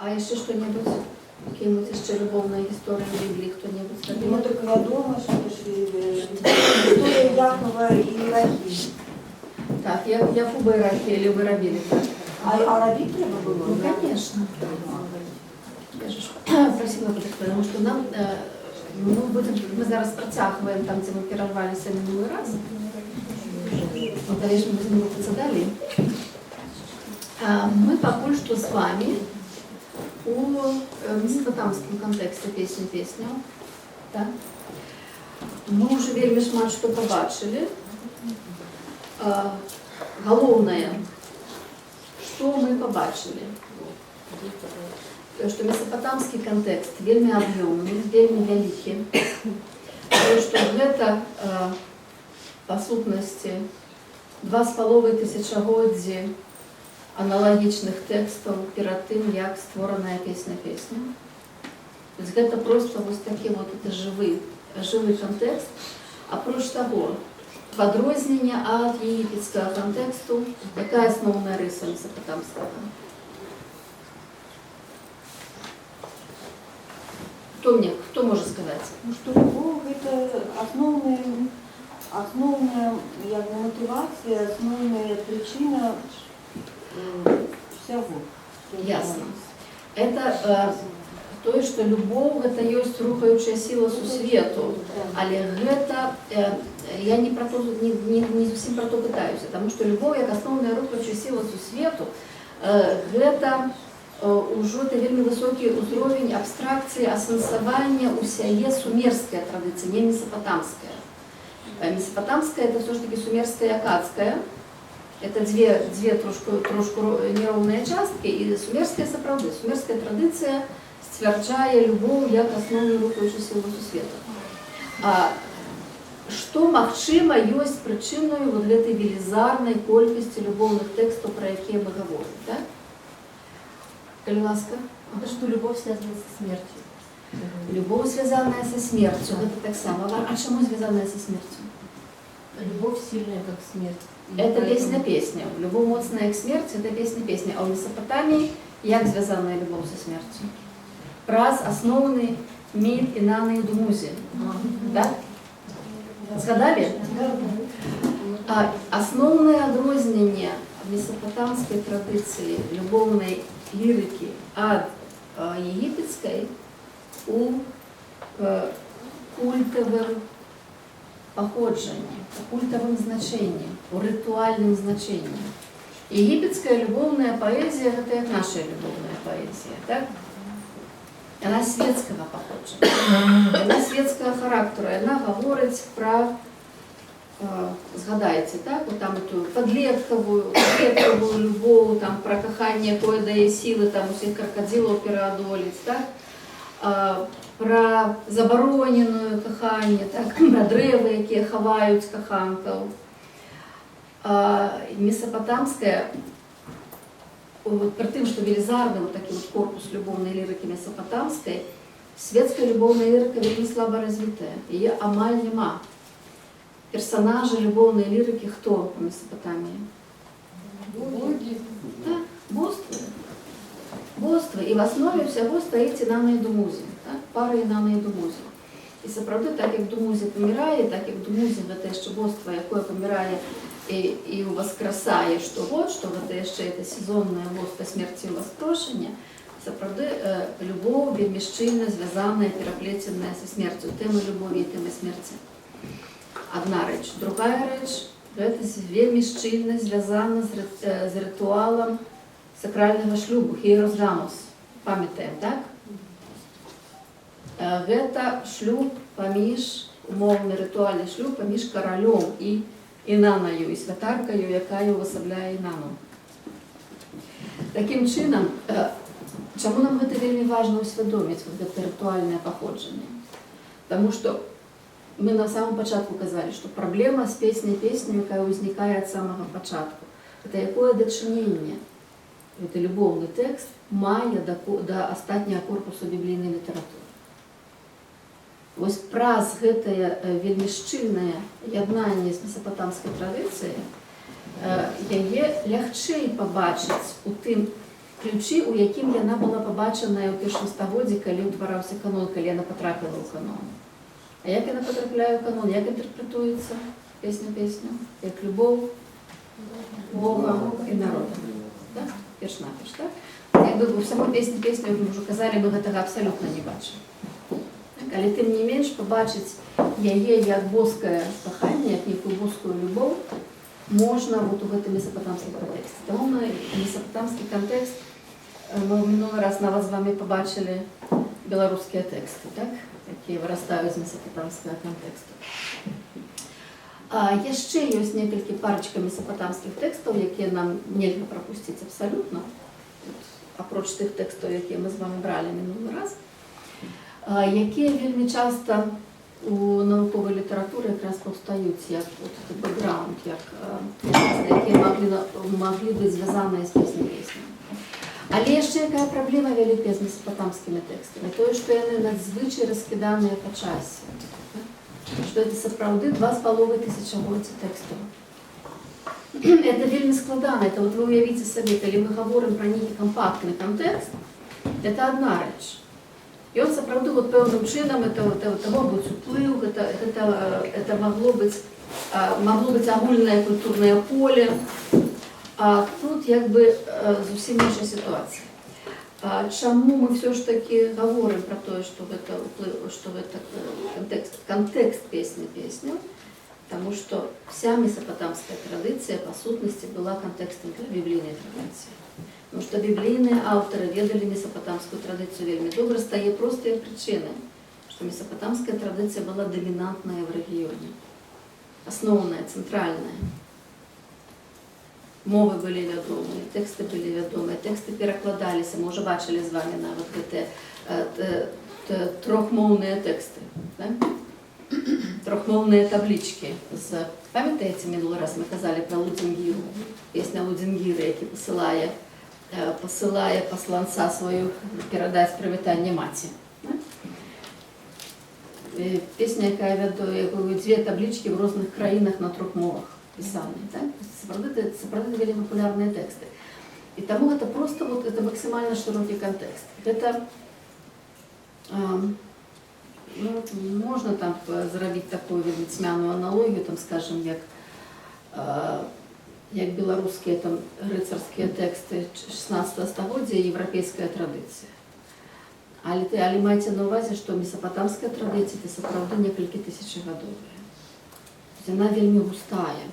А еще что-нибудь? Какие-нибудь еще любовные истории в Библии кто-нибудь сказал? Ну, так я думаю, что это же история Якова и Рахиль. Так, Якуба и Рахиль вы робили, так? А робить треба было? Ну, конечно. Я же просила, потому что нам, мы зараз протягиваем там, где мы перервались минулый раз. Вот, конечно, мы заниматься далее. Мы пока что с вами у месопотамском контексте песня. Да? Мы уже вельми шмат что побачили. Головное, что мы побачили? Что месопотамский контекст вельми объемный, вельми великий. Что это, по сутности, 2500 аналогичных текстов перед тем, как створенная песня. То есть это просто вот такие вот, это живый контекст. А проч того, подрознение от египетского контексту, какая основная риса месопотамского? Кто может сказать? Ну, что любовь это основная мотивация, основная причина всего. Ясно. Это то, что любовь это есть рухающая сила сусвету. Але это, я не совсем про то пытаюсь, потому что любовь как основная рухающая сила сусвету, это уже вельми высокий уровень абстракции, асенсования усяе сумерская традиция, не месопотамская. Месопотамская это все-таки сумерская и аккадская. Это две трошку неровные частки, и сумерская сапраўды. Сумерская традиция стверджае любовь как основную рухающую силу сусвету. Что магчыма ёсць прычыною вот этой велизарной колькости любовных текстов, про якія мы говорим, да? Коли ласка. Это что любовь связана со смертью. Любовь, связанная со смертью, это так само. А чему связанная со смертью? Любовь сильная, как смерть. Это песня. Любовь моцная к смерти, это песня. А у Месопотамии як связанная любовь со смертью? Праз основный миф Инанны и Думузи. Да? Згадали? Основное отрознение месопотамской традиции любовной лирики от египетской у культовым походжении, у культовым значением, у ритуальным значением. Египетская любовная поэзия – это наша любовная поэзия, так? Она светского походжения, она светского характера, она говорит про, згадайте, так, вот там эту подлетковую любовь, там про кохання, якое дає силы, там усіх крокодилов переодолеть, так? Про забороненую кохання, так? Про древа, які ховають коханков. Месопотамская, вот при тем, что велизарный вот такой вот корпус любовной лирики месопотамской, светская любовная лирика вельми слабо развитая. Ее амаль нема. Персонажи любовной лирики кто в Месопотамии? Боги. Да, божества. И в основе всего стоит Інанна і Думузі, так? Пара Інанна і Думузі. І справді, так як Думузі помирає, так як Думузі в те, що божество, яке помирає и воскресає штогод, що в ще це сезонне божество смерті і воскрешення, справді, любов вельми щільно зв'язана і переплетена зі смертю, теми любові і теми смерті. Одна річ. Другая річ, це вельми щільно зв'язано з ритуалом сакрального шлюбу, хієрозгамос. Пам'ятаємо, так? Це шлюб поміж, умовний ритуальний шлюб поміж королем і Інанною, і святаркою, яка уособляє Інанну. Таким чином, чому нам це вельми важливо усвідомити, це ритуальне походження? Тому що мы на самом початку казали, что проблема с песней, яка возникає от самого початку. Это якое дочинення, это любовний текст, має до остатнього корпусу біблійної літератури. Ось праз гэтае вельмі шчыльнае яднанне з месапатамскай традыцыяй, яе лягчэй пабачыць у тым ключы, у якім яна была пабачаная ў першым стагоддзі, калі ўтвараўся канон, калі яна патрапіла ў канон. А як яна патрапляе ў канон, як інтэрпрэтуецца песня, як любоў Бога і народа. Так? Перш-наперш, так? Як бы ў самой песні, мы ўжо казалі, мы гэтага абсалютна не бачым. Але тым не менш пабачыць яе як боскае каханне, як нейкую боскую любоў можна вот у гэтым месапатамскім кантэксце. Таму мы месапатамскі кантэкст, мы ў мінулы раз нават з вами пабачылі беларускія тэксты, так? Якія вырастаюць з месапатамскага кантэксту. Яшчэ ёсць некалькі парачка месапатамскіх тэкстаў, якія нам нельга прапусціць абсалютна, апроч тых тэкстаў, якія мы з вами бралі мінулы раз, якія вельмі часта у навуковай літаратуры якраз паўстаюць як бэкграунд, як тэксты, якія маглі быць звязаныя з песнямі. Але яшчэ якая праблема вялікая з месапатамскімі тэкстамі? Тое, што яны надзвычай раскіданыя па часе. Што это сапраўды 2500 тэкстаў. Это вельмі складана. Это вот вы уявіце сабе, калі мы гаворым пра нейкі кампактны кантэкст, это адна рэч. Ён сапраўды вот пэўным чынам, это мог быць уплыў, это магло быць агульнае культурнае поле. А тут як бы зусім іншая сітуацыя. Чаму мы все ж таки гаворым пра тое, што гэта уплыў, што гэта кантэкст песня? Таму што вся месапатамская традыцыя па сутнасці была кантэкстам для біблійнай традыцыі. Потому что библейные авторы ведали месопотамскую традицию вельми добро, с той простой причины, что месопотамская традиция была доминантная в регионе, основная, центральная. Мовы были вядомые, тексты были вядомые, тексты перекладались, мы уже бачили с вами на вот эти трехмовные тексты, да? Трехмовные таблички. Пам'ятаєте, минулый раз мы казали про Лудзінгіру, песня Лудзінгіри, які посылая посланца свою передать привітання маці. Песня, яка ведує дві таблички в різних країнах на трьох мовах писані. Це правда вельми популярні тексти. І тому це просто вот, это максимально широкий контекст. Это можна там зробити таку цьмяну аналогію, там, скажем, як беларускія там рыцарскія тэксты 16 стагоддзя і еўрапейская традыцыя. Але майце на ўвазе, што месапатамская традыцыя это сапраўды некалькі тысячагадовая. Яна вельмі густая.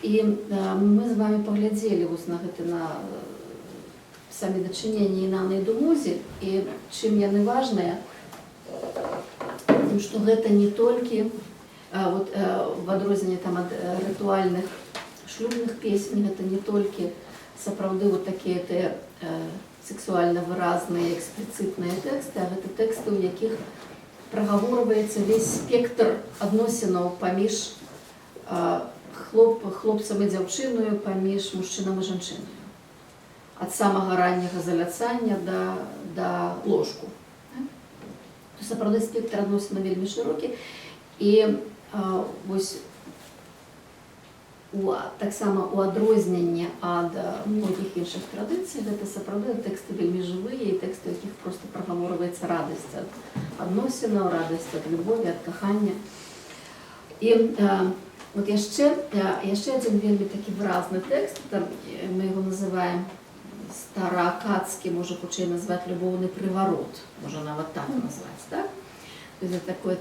І мы з вами паглядзелі на гэта, на самі дачыненні Інаны і Думузі, і чым яны важныя, што гэта не толькі вот, в адрозненне там ад ритуальных шлюбных песень, это не толькі сапраўды вот такія сексуальна выразныя экспліцытныя тэксты, а гэта тэксты, у якіх прагаворваецца весь спектр адносінаў паміж хлопцам і дзяўчынаю, паміж мужчынам і жанчынаю. Ад самага ранняга заляцання да ложку. Сапраўды спектр адносінаў вельмі шырокі. І вось таксама у адрозненне ад многіх іншых традыцый, гэта сапраўды тэксты вельмі жывыя і тэксты, у якіх проста прагаворваецца радасць ад адносінаў, радасць ад любові, ад кахання. І вот яшчэ адзін вельмі такі выразны тэкст, мы яго называем стараакадскі, можа хутчэй назваць любоўны прыварот, можа нават так назваць, так? Это такое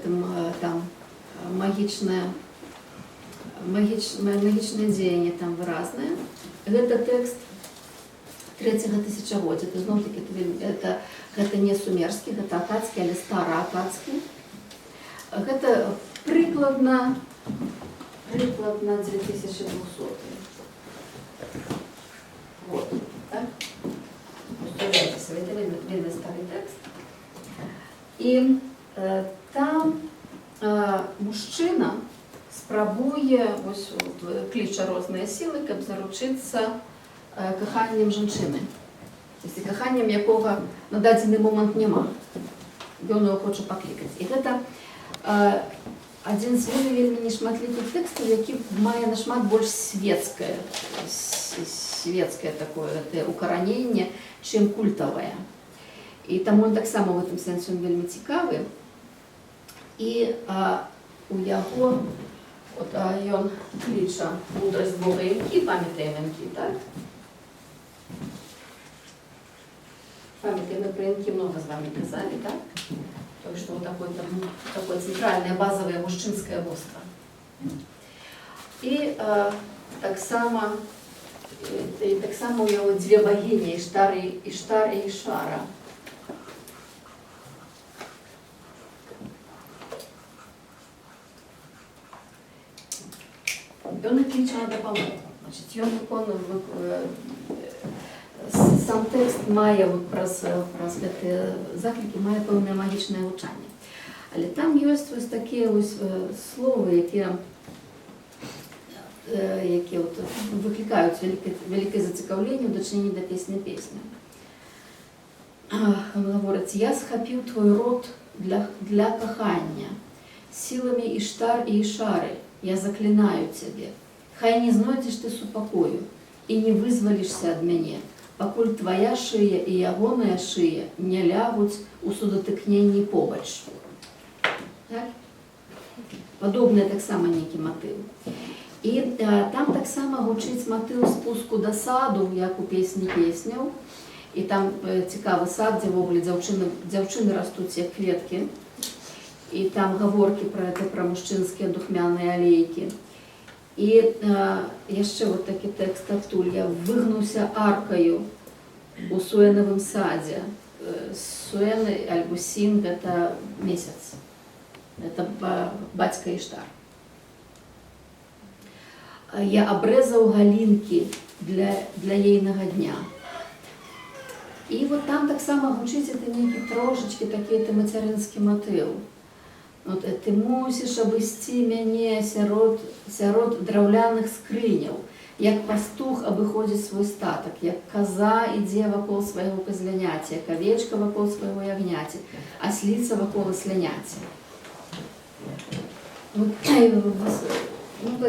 там магічнае дзеянне там выразнае. Гэта тэкст 3-го тысячагоддзя. То зноў-такі гэта не сумерскі, гэта акадскі, але стараакадскі. Гэта прыкладна 2200 год. Так? Уявляйте себе, это вельмі стары тэкст. І там мужчына спрабуе кліча розныя сілы, каб заручыцца каханнем жанчыны. Тобто каханнем якога на дадзены момант няма. Ён яго хоча паклікаць. І гэта адзін з вельмі нешматлікіх тэкстаў, які мае нашмат больш светскае светское такое это укараненне, чым культавае. І таму ён таксама ў гэтым сэнсе ён вельмі цікавы. І у яго от, ён кліча мудрасць Бога імкі, памятаем імкі, так? Памятаем, мы про імкі много з вами казали, так? То, что вот такое центральное, базовое мужчинское божество. И так само у него две богини, Иштар и Ишара. Он кличе на допомогу. Значить, он виконує сам текст має праз гэты заклікі мае пэўнае магічнае гучанне. Але там ёсць вось такія вось словы, якія выклікаюць вялікае зацікаўленне ў дачыненні да песні. Гаворыць: «Я схапіў твой род для кахання, сіламі Іштар і Ішары я заклинаю цябе. Хай не знойдзеш ты супакою і не вызвалішся ад мяне, пакуль твоя шыя і ягоная шыя не лягуць у судатыкненні побач». Так? Падобны таксама нейкі матыў. І там таксама гучыць матыў спуску да саду, як у песні песняў. І там цікавы сад, дзе ввогуле дзяўчыны растуць як кветкі. І там гаворкі пра мужчынскія духмяныя алейкі. І яшчэ вот такі тэкст адтуль: «Я выгнуўся аркаю у суэнавым садзе». Суэны альбо сін — гэта месяц. Это бацька Іштар. «Я абрэзаў галінкі для ейнага дня». І вот там таксама гучыць это нейкі трошачкі такі мацярынскі матыў. Вот, «Ты мусіш абысці мяне сярод драўляных скрыняў, як пастух абыходзіць свой статак, як каза ідзе вакол свайго казляняці, як авечка вакол свайго ягняці, асліца вакол асляняці». Вот,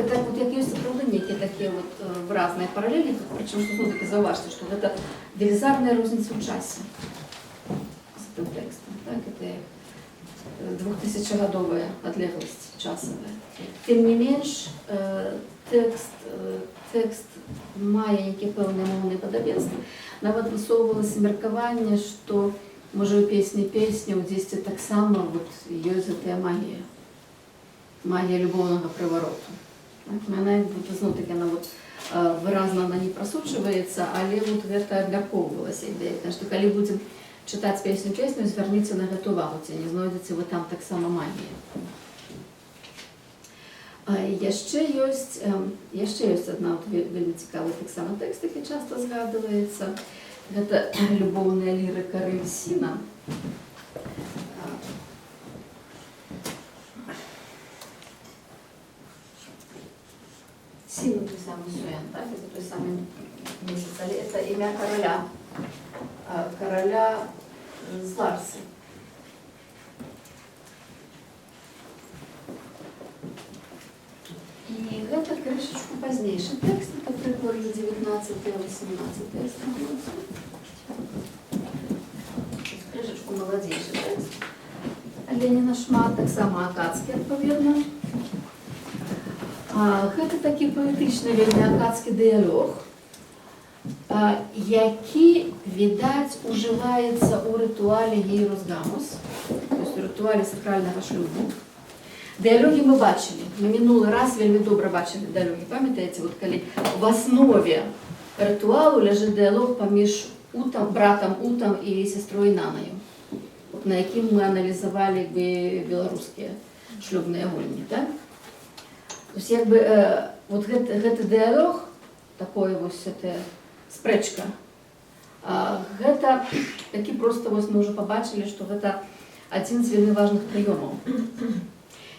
так вот, як ёсць сапраўды нейкія такія вот выразныя паралелі, прычым такі заўважце, што гэта велізарная розніца ў часе з гэтым тэкстам, так, это 2000-гадовая адлегласць часавая. Тым не менш, тэкст мае нейкія пэўныя моўныя падабенствы. Нават высоўвалася меркаванне, што можа у песні песняў дзесьці таксама вот ёсць гэтая магія. Магія любоўнага прывароту. Яна зноў-такі выразна не прасучваецца, але вот гэта абмяркоўвалася ідэя. Таму што калі будзем чытаць песню, звярніце на гэту увагу, ці не знойдзеце вы там таксама магія. Яшчэ ёсць адна вельмі цікавы таксама тэкст, які часта згадваецца. Гэта любоўная лірыка Рэльсіна. Сіну той самый Суэн, так, это той самый месяц, але это імя короля з Ларсы. І гэта крышачку пазнейшы тэкст, это прыкладна 19-18 страницы. Крышачку маладзейшы тэкст, але не нашмат, таксама акадскі адпаведна. Гэта такі паэтычны вельмі акадскі дыялог, які, відаць, ужываецца ў рытуале Гейрус Гамус, то есть у рытуале сакральнага шлюбу. Дыялогі мы бачылі, мы мінулы раз вельмі добра бачылі дыялогі. Памятаеце, вот калі в аснове рытуалу ляжыць дыялог паміж братам Утам і сястрой Нанаю, на якім мы аналізавалі беларускія шлюбныя гульні, так? То есть, як бы, вот гэты дыялог, такое вось спрэчка, гэта такі проста, вось мы ўжо пабачылі, што гэта адзін з вельмі важных прыёмаў.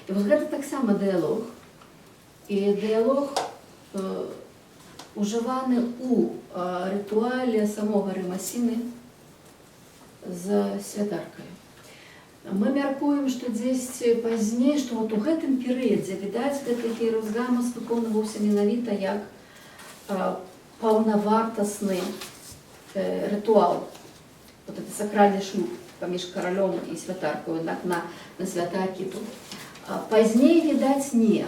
І вот гэта таксама дыялог, і дыялог ужываны ў рытуале самога Рымасіны з святаркай. Мы мяркуем, што дзесьці пазней, што вот у гэтым перыядзе, відаць, гэты Гейрус Гамус выконваўся менавіта як паўнавартасны ритуал, вот это сакральный шлюб паміж каралём і святаркою на святая титул. Пазней, відаць, не.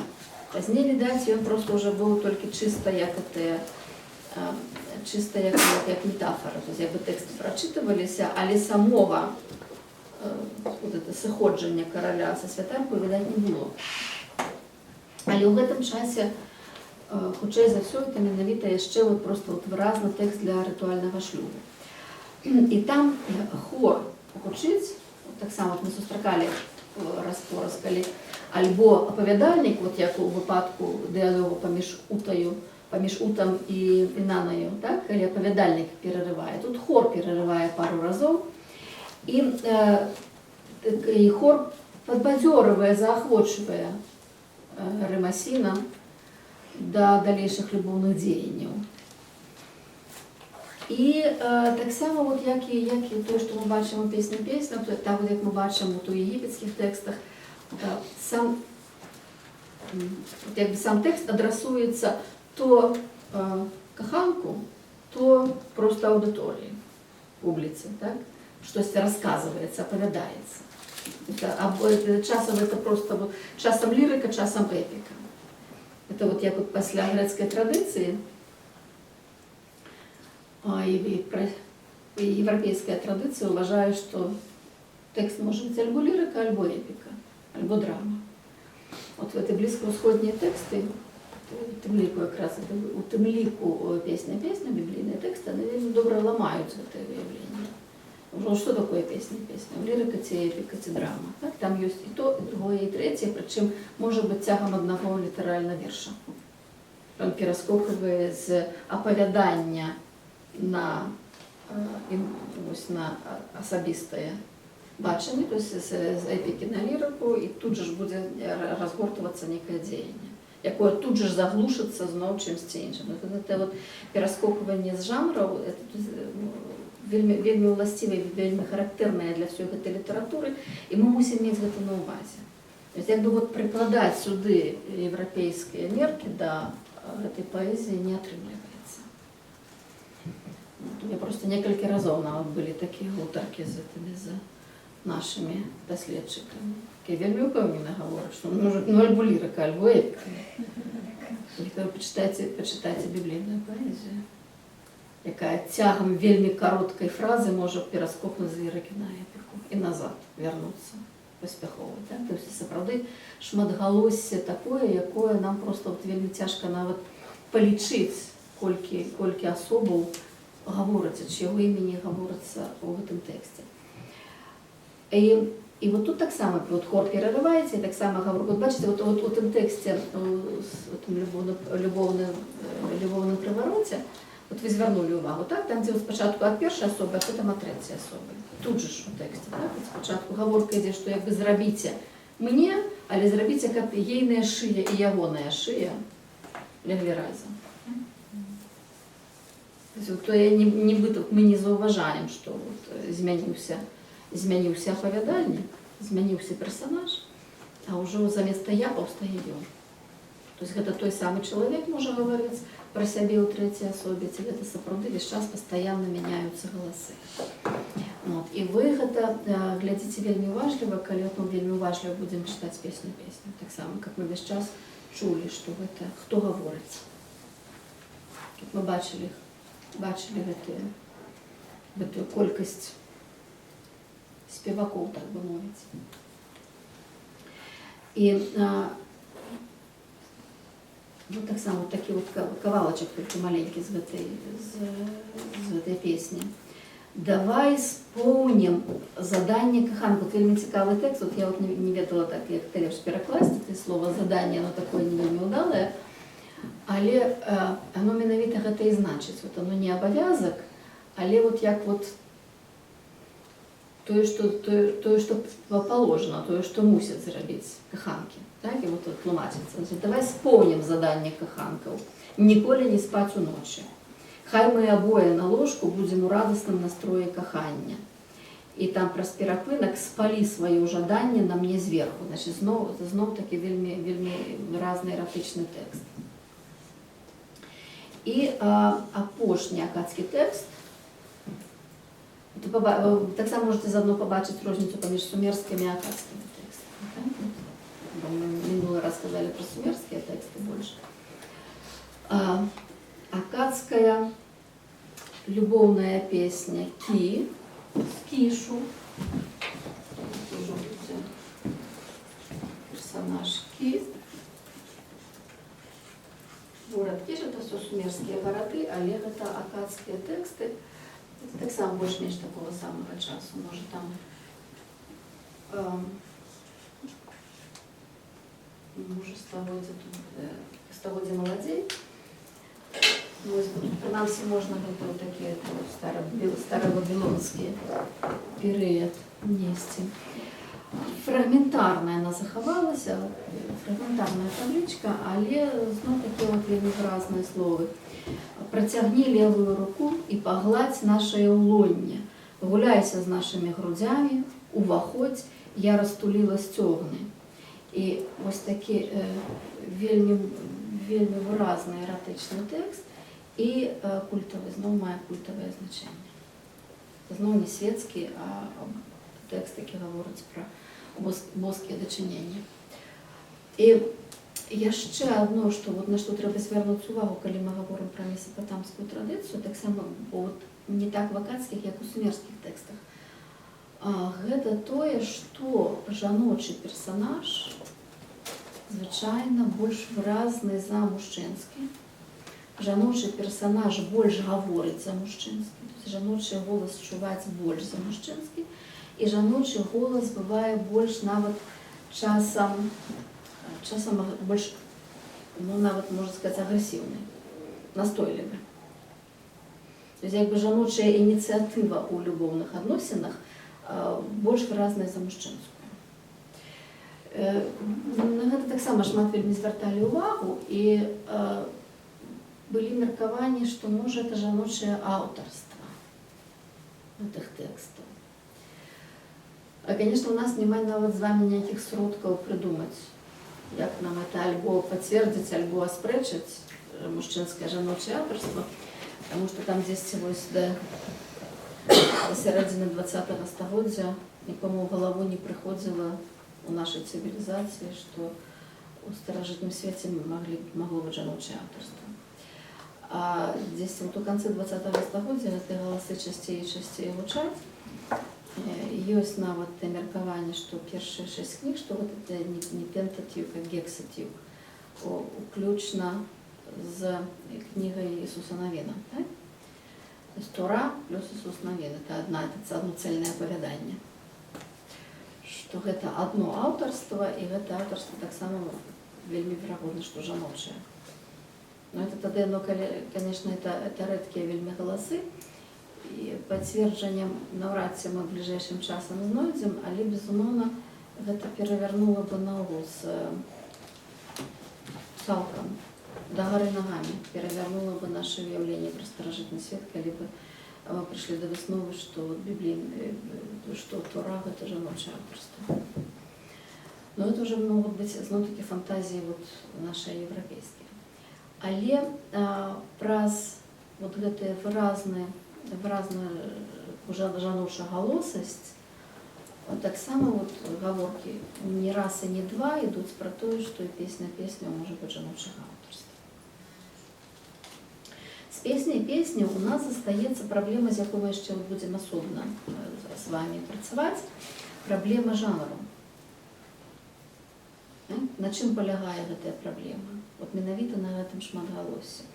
Пазней, відаць, ён просто уже быў толькі чыста як метафора, то есть як бы тэксты прачытываліся, але самого вот это сыходжання караля са святаркою, відаць, не было. Але ў гэтым часе, хутчэй за ўсё, это менавіта яшчэ вот просто вот выразны тэкст для ритуальнага шлюбу. І там хор гучыць, так само мы сустракалі раз-пораз, калі альбо апавядальнік, вот як у выпадку дыалогу паміж утам і нанаю, так, калі апавядальнік перарывае. Тут хор перарывае пару разоў, і хор падбадзёрывае, заахвочвае Рымасіна да далейшых любоўных дзеянняў. І таксама, вот, як і тое, што мы бачым у песні, так, як мы бачым у егіпецкіх тэкстах, сам тэкст адрасуецца то каханку, то просто аўдыторыі, публіцы, так? Штосьці расказваецца, апавядаецца. Часам это просто вот, часам лірыка, часам эпіка. Это вот як вот пасля грэцкай традыцыі і европейская традыцыя уважае, што тэкст можа быць альбо лірыка, альбо эпіка, альбо драма. Вот в эти блізкоусходнія тэксты, у тым ліку песня, біблійныя тэксты, яны вельмі добра ламаюць гэтае выяўленне. Что такое песня? Лірыка ці эпіка ці драма. Так? Там ёсць і то, і другое, і трэцяе, прычым можа быць цягам аднаго літаральна верша. Ён пераскоквае з апавядання на асабістае бачанне, то есть з эпікі на лірыку, і тут же ж будзе разгортвацца нейкае дзеянне, якое тут же ж заглушыцца зноў чымсьці іншым. Это вот пераскокванне з жанраў, вельмі ўласцівае, вельмі характэрнае для ўсёй гэтай літаратуры, і мы мусім мець гэта на ўвазе. То есть як бы вот прыкладаць сюды еўрапейскія меркі да гэтай паэзіі не атрымліваецца. У меня просто некалькі разоў нават былі такія гутаркі з нашымі даследчыкамі, якія вельмі ўпэўнена гавораць, што альбо лірыка, альбо эпіка. Пачытайце біблійную паэзію, якая цягам вельмі кароткай фразы можа пераскокнуць з лірыкі на эпіку і назад вярнуцца паспяхова. Так? То есть сапраўды шматгалосссе такое, якое нам просто вот вельмі цяжка нават палічыць, колькі асобаў гаворыцца, чыяго імені гаворыцца ў гэтым тэксце. І вот тут таксама вот хор перарываецца, і таксама гаворка. Вот бачыце, вот у тым тэксце, у тым любоўным прывароце, вот вы звярнулі ўвагу, так? Там, дзе спачатку ад першай асобы, а потым ад трэцяй асобы. Тут же ж у тэксце, так? Спачатку гаворка ідзе, што як бы зрабіце мне, але зрабіце, каб ейная шыя і ягоная шыя ляглі разам. То нібыта мы не заўважаем, што змяніўся апавядальнік, змяніўся персанаж, а ўжо замест я паўстае ён. То есть гэта той самы чалавек можа гаварыць пра сябе ў трэцяй асобе, ці гэта сапраўды весь час пастаянна мяняюцца галасы. І вы гэта глядзіце вельмі уважліва, калі мы вельмі уважліва будзем чытаць песню. Так само, как мы весь час чулі, што гэта хто гаворыць. Мы бачылі гэтую колькасць спевакоў, так бы мовіць. І вот так само такі вот кавалачак толькі маленькі з гэтай песні. Давай спомнім заданне каханку. Вельмі цікавы тэкст. Вот я вот не ведала так, як лепш перакласці це слово заданне, оно такое не вельмі ўдалае, але оно менавіта гэта і значыць. Вот оно не абавязак, але вот як вот тое, што положено, тое, што мусяць зрабіць каханкі. Так, і вот тлумачыцца. Давай спомнім заданне каханкаў. Ніколі не спаць уночы. Хай мы абое на ложку будзем у радасным настроі кахання. І там праз перапынак спалі сваё жаданне на мне зверху. Значит, зноў такі вельмі выразны эратычны тэкст. І апошні акадський текст. Так само можете заодно побачити різницю поміж сумерськими і акадськими текстами. Так? Бо ми минулий раз сказали про сумерські тексти більше. Акадская любовная песня Ки, Кишу, персонаж Ки. Город Киш – это все сумерские города, а это акадские тексты. Это так само больше меньше такого самого часу. Может там столодзе молодей. Принаймні можна вот такі старовавилонські період внести. Фрагментарна вона заховалася, фрагментарна табличка, але знов такі от виразні слова. Протягни левую руку и погладь наше улоння. Гуляйся з нашими грудями, уваходь, я розтулила стегни. І ось такий вельми виразний еротичний текст і культовий, знову має культове значення. Знову не світський, а текст, який говорить про боскі дочинення. І ще одно, що, на що треба звернути увагу, коли ми говоримо про месопотамську традицію, так само не так в акадських, як у сумерських текстах. Гэта тое, што жаночы персонаж звычайна больш выразны за мужчынскі. Жаночы персонаж больш гаворыць за мужчынскі. Жаночы голас чуваць больш за мужчынскі. І жаночы голас бывае больш нават часам больш, нават, можна сказаць, агрэсіўны, настойлівы. То есть, якби жаночая ініцыятыва ў любоўных адносінах больш выразная за мужчынскую. На гэта таксама шмат вельмі звярталі ўвагу, і былі меркаванні, што можа это жаночае аўтарства гэтых тэкстаў. Конечно, у нас няма нават з вами ніякіх сродкаў прыдумаць, як нам это альбо пацвердзіць, альбо аспрэчыць мужчынскае жаночае аўтарства, потому что там дзесьці вось да сярэдзіны 20-го стагоддзя нікому ў галаву не прыходзіла у нашай цывілізацыі, што у старажытным свеце магло быць жаночае аўтарства. А дзесьці у канцы 20-го стагоддзя гэтыя галасы часцей і часцей гучаць. Ёсць нават меркаванне, што першыя 6 кніг, што гэта не пентатыўк, а гексатыўк, уключна з кнігай Ісуса Навіна. То есть Тора плюс Ісус Навін – это одно цельное апавяданне. Што гэта одно аўтарства, і гэта аўтарства таксама вельмі верагодна, што жаночае. Но это тады, конечно, это рэдкія вельмі галасы, і пацверджаннем наўрад ці мы бліжэйшым часам знойдзем, але, безумоўна, гэта перавярнула бы наогул цалкам да гары нагамі, перавярнула бы наше уяўленне пра старажытны свет, калі бы мы прыйшлі да высновы, што Тора – гэта жаночае аўтарства. Но это уже могуць быць зноў-такі фантазіі нашыя еўрапейскія. Але праз гэтыя выразную жаночую галосасць таксама гаворкі не раз і не два ідуць пра тое, што і песня можа быць жаночага аўтарства. З песняй у нас застаецца праблема, з якой мы яшчэ будзем асобна з вами працаваць, праблема жанру. На чым палягае гэтая праблема? Менавіта на гэтым шматгалоссі.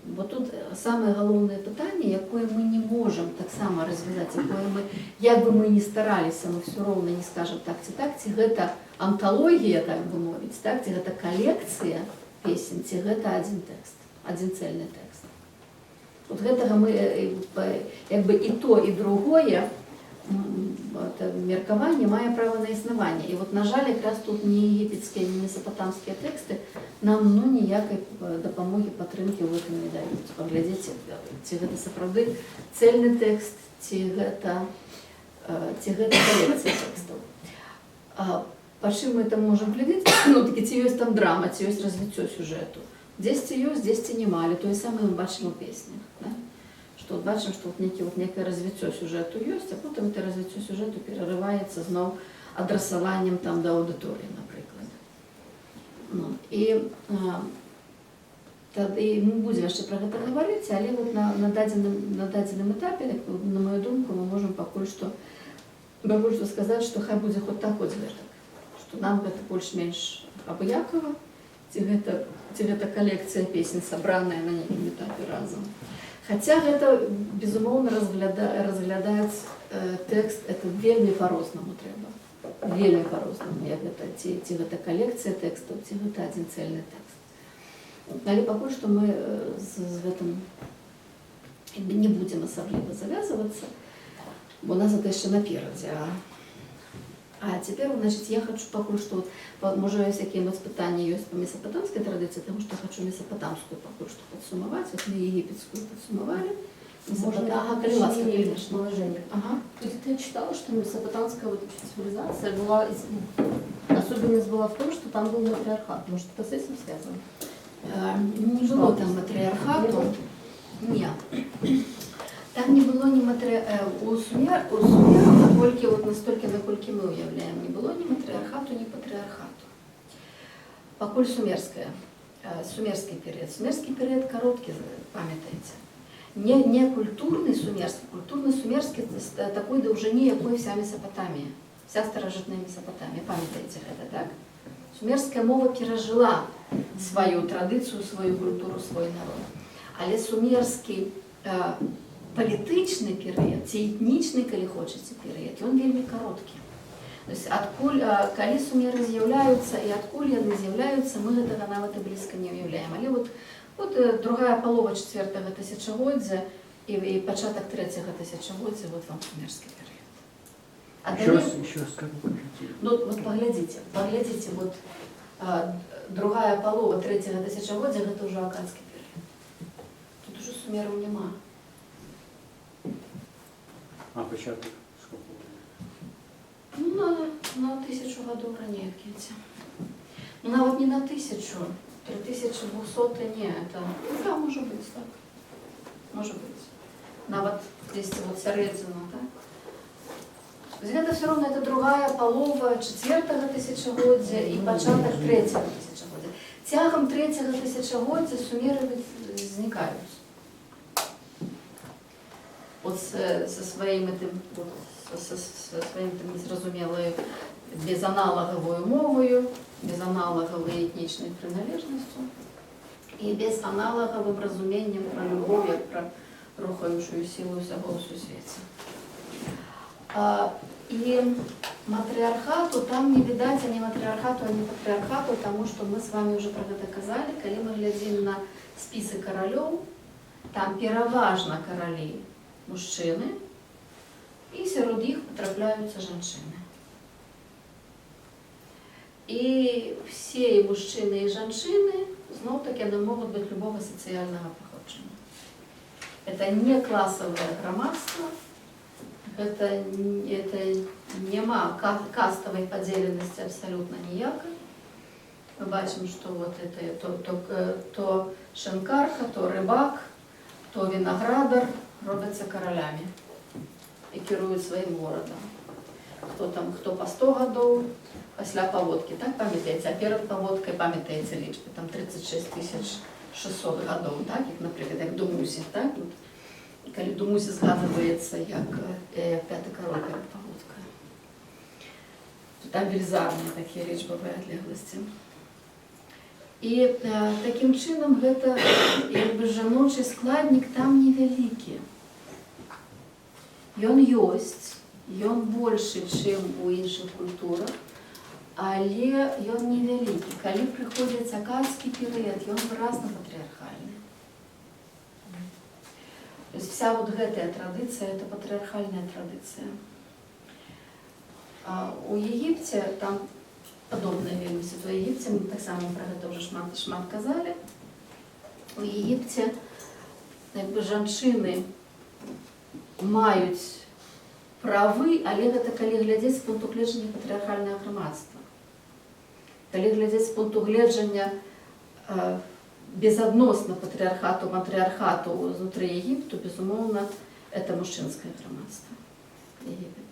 Бо тут самае галоўнае пытанне, якое мы не можам таксама развязаць, якое мы, як бы мы не стараліся, мы все роўна не скажам так, ці гэта анталогія, так бы мовіць, ці гэта калекцыя песень, ці гэта адзін тэкст, адзін цэльны тэкст. Гэтага мы як бы і то, і другое меркаванне мае права на існаванне. І на жаль, якраз тут не егіпецкія, не месапатамскія тэксты нам ніякай дапамогі, падтрымкі ў гэтым не даюць. Паглядзіце, ці гэта сапраўды цэльны тэкст, ці гэта калекцыя тэкстаў. Па чым мы там можам глядзець? Ці ёсць там драма, ці ёсць развіццё сюжэту. Дзесьці ёсць, дзесьці няма, але тое самае мы бачым у песнях. Да? Што бачым, што некае развіццё сюжэту ёсць, а потым это развіццё сюжэту перарываецца зноў адрасаваннем там да аўдыторыі, напрыклад. Ну, і тады мы будзем яшчэ пра гэта гаварыць, але вот на дадзеным этапе, на мою думку, мы можам пакуль што сказаць, што хай будзе хоць так, хоць гэтак. Што нам гэта больш-менш абыякава, ці гэта калекцыя песень, сабраная на нейкім этапе разам. Хаця гэта, безумоўна, разглядаць тэкст, это вельмі па-рознаму трэба. Вельмі па-рознаму, як гэта, ці гэта калекцыя тэкстаў, ці гэта адзін цэльны тэкст. Але пакуль што мы з гэтым не будзем асабліва завязвацца, бо у нас гэта яшчэ наперадзе. А цяпер, значыць, я хочу пакуль што, можа, якія-небудзь пытанні ёсць па месапатамскай традыцыі, таму што хочу месапатамскую пакуль што падсумаваць, вот мы егіпецкую падсумавалі. Можно положение. Ага. Где-то я читала, что месопотамская вот цивилизация была, особенность была в том, что там был матриархат. Может, это с этим связано? Не было там матриархату. Нет. Там не было ні у сумер, наколькі, от настільки, наколькі ми уявляємо, не було ні матріархату, ні патріархату. Пакуль сумерський період. Сумерський період короткий, пам'ятаєте. Не культурний сумерський такої довжині, якої вся Месопотамія, вся старожитна Месопотамія, пам'ятаєте це, так? Сумерська мова пережила свою традицію, свою культуру, свій народ. Але сумерський політичний період, ці етнічний, коли хочеться, період, він вельми короткий. Тобто, коли сумери з'являються і откуда вони з'являються, ми цього навіть близько не уявляємо. Але от другая полова 4-го тисячоліття і початок 3-го тисячоліття, от вам сумерський період. Еще раз скажу, покажите. Ну, вот поглядите, вот другая полова 3-го тисячоліття, это уже аккадский период. Тут уже сумеров нема. А початок сколько? Ну, на 1000 годов ранее в кінці. Ну, навіть не на 1000, 3200 не, это, да, может быть, так. Может быть. Навіть десь вот середина, так? То есть это все равно это другая полова 4-го тисячоліття і початок 3-го тисячоліття. Тягом 3-го тисячоліття сумери зникають. От со своїм незрозумілою безаналоговою мовою, безаналоговою етнічною приналежністю і безаналоговим розумінням про любов, як про рухаючу силу всього у світі. І матріархату там не видать ані матріархату, ані патріархату, тому що ми з вами вже про це казали, коли ми глядимо на списи королів, там переважно королі мужчини, і серед їх потрапляються жінки. І всі мужчини і жінки, знов-таки, не можуть бути любого соціального походження. Це не класове громадство, это нема кастовой поделенности абсолютно ніякої. Ми бачимо, що вот это, то шинкарка, то рибак, то виноградар робляться королями і керують своїм городом. Хто по 100 годов, після поводки, так пам'ятаєте? А перед поводкою пам'ятаєте лічби, там 36 600 годов, так? Як, наприклад, як Думусі, так? Коли Думусі згадується як п'ятий король перед поводкою. Там вельзарні такі лічбові відлеглості. І таким чином гэта жіночий складник там невеликий. Ён ёсць, ён больше, чым у іншых культурах, але ён невялікі. Калі прыходзіць акадскі перыяд, ён выразна патрыархальны. То есть вся вот гэтая традыцыя, это патрыархальная традыцыя. У Егіпце там падобная вельмі сітуацыя. У Егіпце, мы так само пра гэта ўжо шмат казалі. У Егіпце жанчыны маюць правы, але гэта калі глядзець з пункту гледжання патрыархальнага грамадства. Калі глядзець з пункту гледжання безадносна патрыархату, матрыархату знутры Егіпту, безумоўна, это мужчынскае грамадства. Егіпет.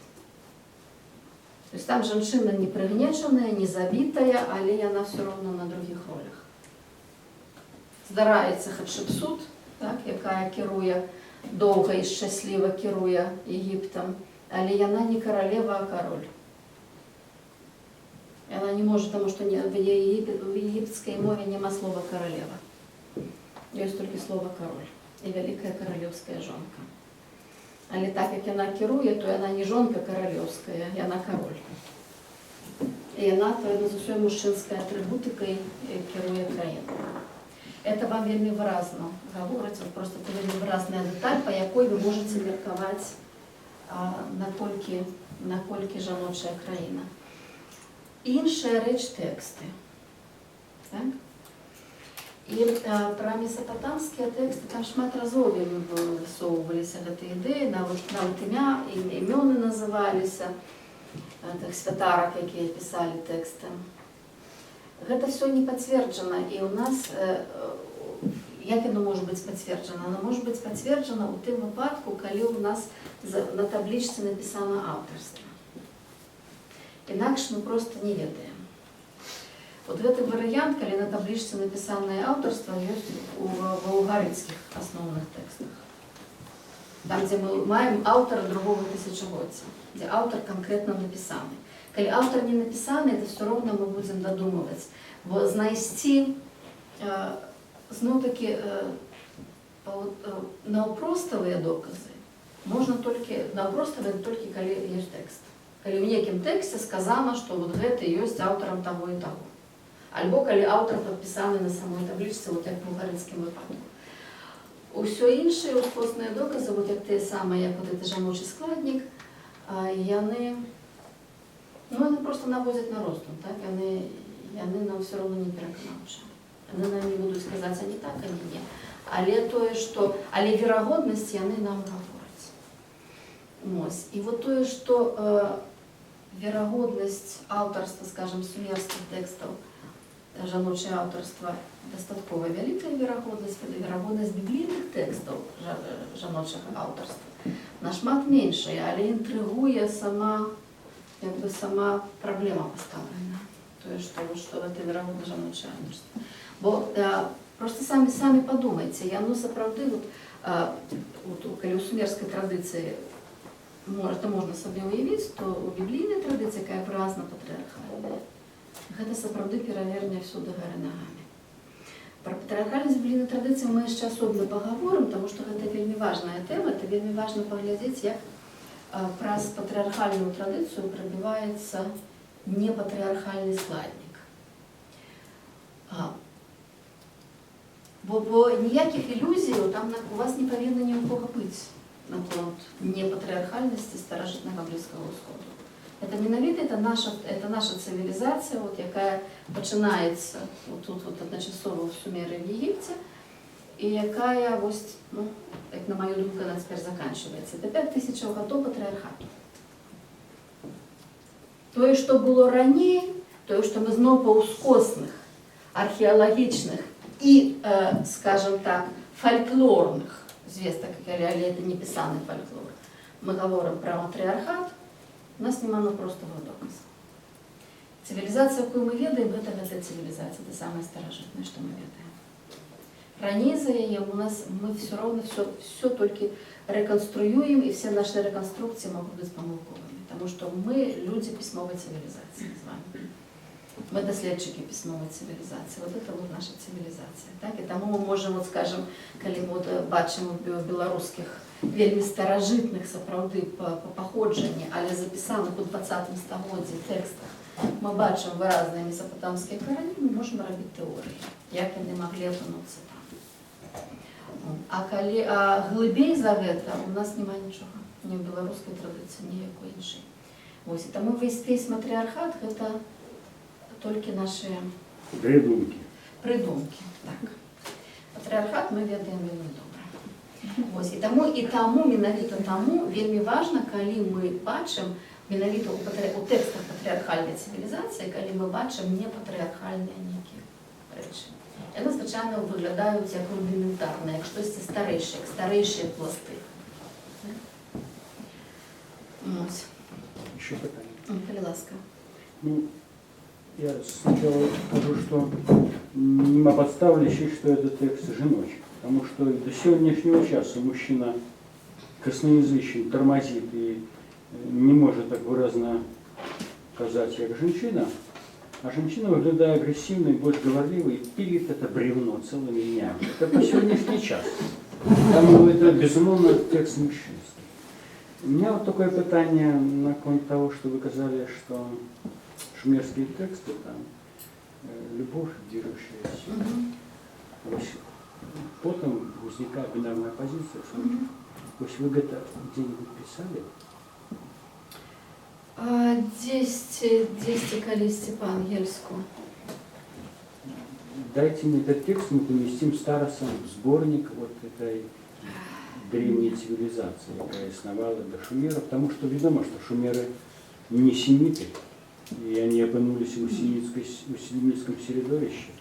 То есть там жанчына не прыгнечаная, не забітая, але яна все роўна на другіх ролях. Здараецца Хатшепсут, так, якая кіруе, доўга і шчасліва кіруе Егіптам, але яна не каралева, а кароль. Яна не можа, таму што в егіпецкай мове няма слова каралева. Ёсць толькі слова кароль і вялікая каралеўская жонка. Але так як яна кіруе, то яна не жонка каралеўская, яна кароль. І яна з усёй мужчынскай атрыбутыкай кіруе краіну. Это вам вельмі выразна гаворыць, просто это вельмі выразная дэталь, па якой вы можаце меркаваць, наколькі жаночая краіна. Іншая рэч тэксты. Так? І пра месапатамскія тэксты там шмат разоў высоўваліся гэтыя ідэі, нават імёны называліся тых святарак, якія пісалі тэксты. Гэта все не пацверджана, і ў нас, як яно можа быць пацверджана? Оно можа быць пацверджана ў тым выпадку, калі ў нас на таблічцы напісана аўтарства. Інакш мы просто не ведаем. Вот гэты варыянт, калі на таблічцы напісанае аўтарства, ёсць ва угарыцкіх асноўных тэкстах. Там, дзе мы маем аўтара другога тысячагоддзя, дзе аўтар канкрэтна напісаны. Калі аўтар не напісаны, то все роўна мы будзем дадумваць, бо знайсці зноў-такі наўпроставыя доказы можна толькі калі ёсць тэкст. Калі ў нейкім тэксце сказана, што вот гэты ёсць аўтарам таго і таго. Альбо калі аўтар падпісаны на самой таблічцы, вот як у гарыцкім выпадку. Усё іншыя ускосныя доказы, вот як тыя самыя, як вот гэты жаночы складнік, яны просто наводзяць на роздум, так? Яны нам все роўна не пераканаўчыя. Яны нам не будуць сказаць ані так, ані не. Але верагоднасць яны нам гавораць. І вот тое, што верагоднасць аўтарства, скажем, сумерскіх тэкстаў, жаночае аўтарства дастаткова вялікая верагоднасць, верагоднасць біблійных тэкстаў жаночага аўтарства нашмат меншая, але інтрыгуе сама праблема пастаўлена. Тое, што гэта верагодна жаночае аўтарства. Бо просто самі падумайце, яно сапраўды, калі ў сумерскай традыцыі это можна сабе ўявіць, то ў біблійнай традыцыі, якая выразна патрыархальная, гэта сапраўды пераверне всюды гары нагамі. Пра патрыархальнасць біблійнай традыцыі мы яшчэ асобна пагаворым, таму што гэта вельмі важная тэма, это вельмі важна паглядзець, як праз патрыархальную традыцыю прабіваецца непатрыархальны складнік. Бо ніякіх ілюзій там у вас не павінна ні ў кога быць наконт непатрыархальнасці старажытнага Блізкага ўсходу. Это менавіта это наша цывілізацыя, якая пачынаецца тут адначасова ў Сумеры в Егіпце, і якая, як на маю думку, она цяпер заканчиваецца. Это 5000 гадоў патрыархату. Тое, што было раней, тое, што мы зноў па ўскосных, археалагічных і, скажем так, фальклорных звестак, але это не пісаны фальклор, мы гаворым пра матрыархат, у нас няма простага доказа. Цывілізацыя, якую мы ведаем, гэта цывілізацыя, это самае старажытнае, што мы ведаем. Раней за яе мы все роўна все толькі рэканструюем, і все наши рэканструкцыі могуць быць памылковымі, таму што мы людзі пісьмовай цывілізацыі з вами. Мы даследчыкі пісьмовай цывілізацыі. Вот это наша цывілізацыя. Так? І таму мы можам, скажем, калі мы бачым у беларускіх вельмі старажытных сапраўды па паходжанні, але запісаных у 20 стагоддзі тэкстах, мы бачым выразныя месапатамскія карані, мы можам рабіць тэорыі, як яны маглі апынуцца там. А глыбей за гэта у нас няма нічога, ні ў беларускай традыцыі, ні якой іншай. І таму весь матрыархат гэта толькі наши прыдумкі. Так. Патрыархат мы ведаем вельмі добра. І таму менавіта таму вельмі важна, калі мы бачым менавіта ў тэкстах патрыархальнай цывілізацыі, калі мы бачым непатрыархальныя нейкія рэчы. Вони, звичайно, виглядають як рудиментарне, як щось старейше, як старейші пласти. Ось. Еще питание. Будь ласка. Ну, я сначала скажу, что нема подставлящий, что этот текст женочий. Потому что до сегодняшнего часа мужчина косноязычен, тормозит и не может так выразно казать, как женщина, а женщина, выглядая агрессивной, больше говорливой, пилит это бревно целыми днями. Это по сегодняшний час. Потому это, безумовно, текст мужчинский. У меня вот такое питание на конт того, что вы сказали, что шумерские тексты, там, любовь, движущаяся. Потом возникает бинарная позиция. То есть вы это где-нибудь писали? 10 колись по ангельску. Дайте мне этот текст, мы поместим старосом в сборник вот этой древней цивилизации, которая основала до шумеров, потому что видно, что шумеры не семиты, и они опынулись в семитском середовище,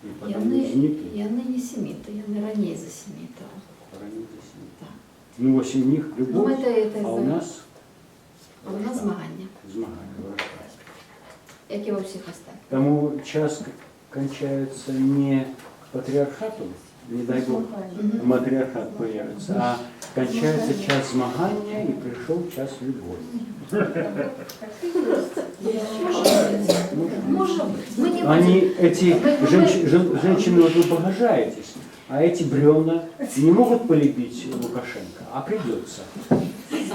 и потом возникли. Яны не семиты, яны ранее за семитов. Ранее за семиты. Так. Ну, ось у них любовь, Ну, это а у нас змагання, змагання. як і у всіх остальних. Тому час кончается не патриархату, не дай Бог, матриархат появится, а кончается час змагания и пришел час любови. Может быть. Мы не Они, будем. эти женщины, вот вы погожаетесь, а эти бревна не могут полюбить Лукашенко, а придется.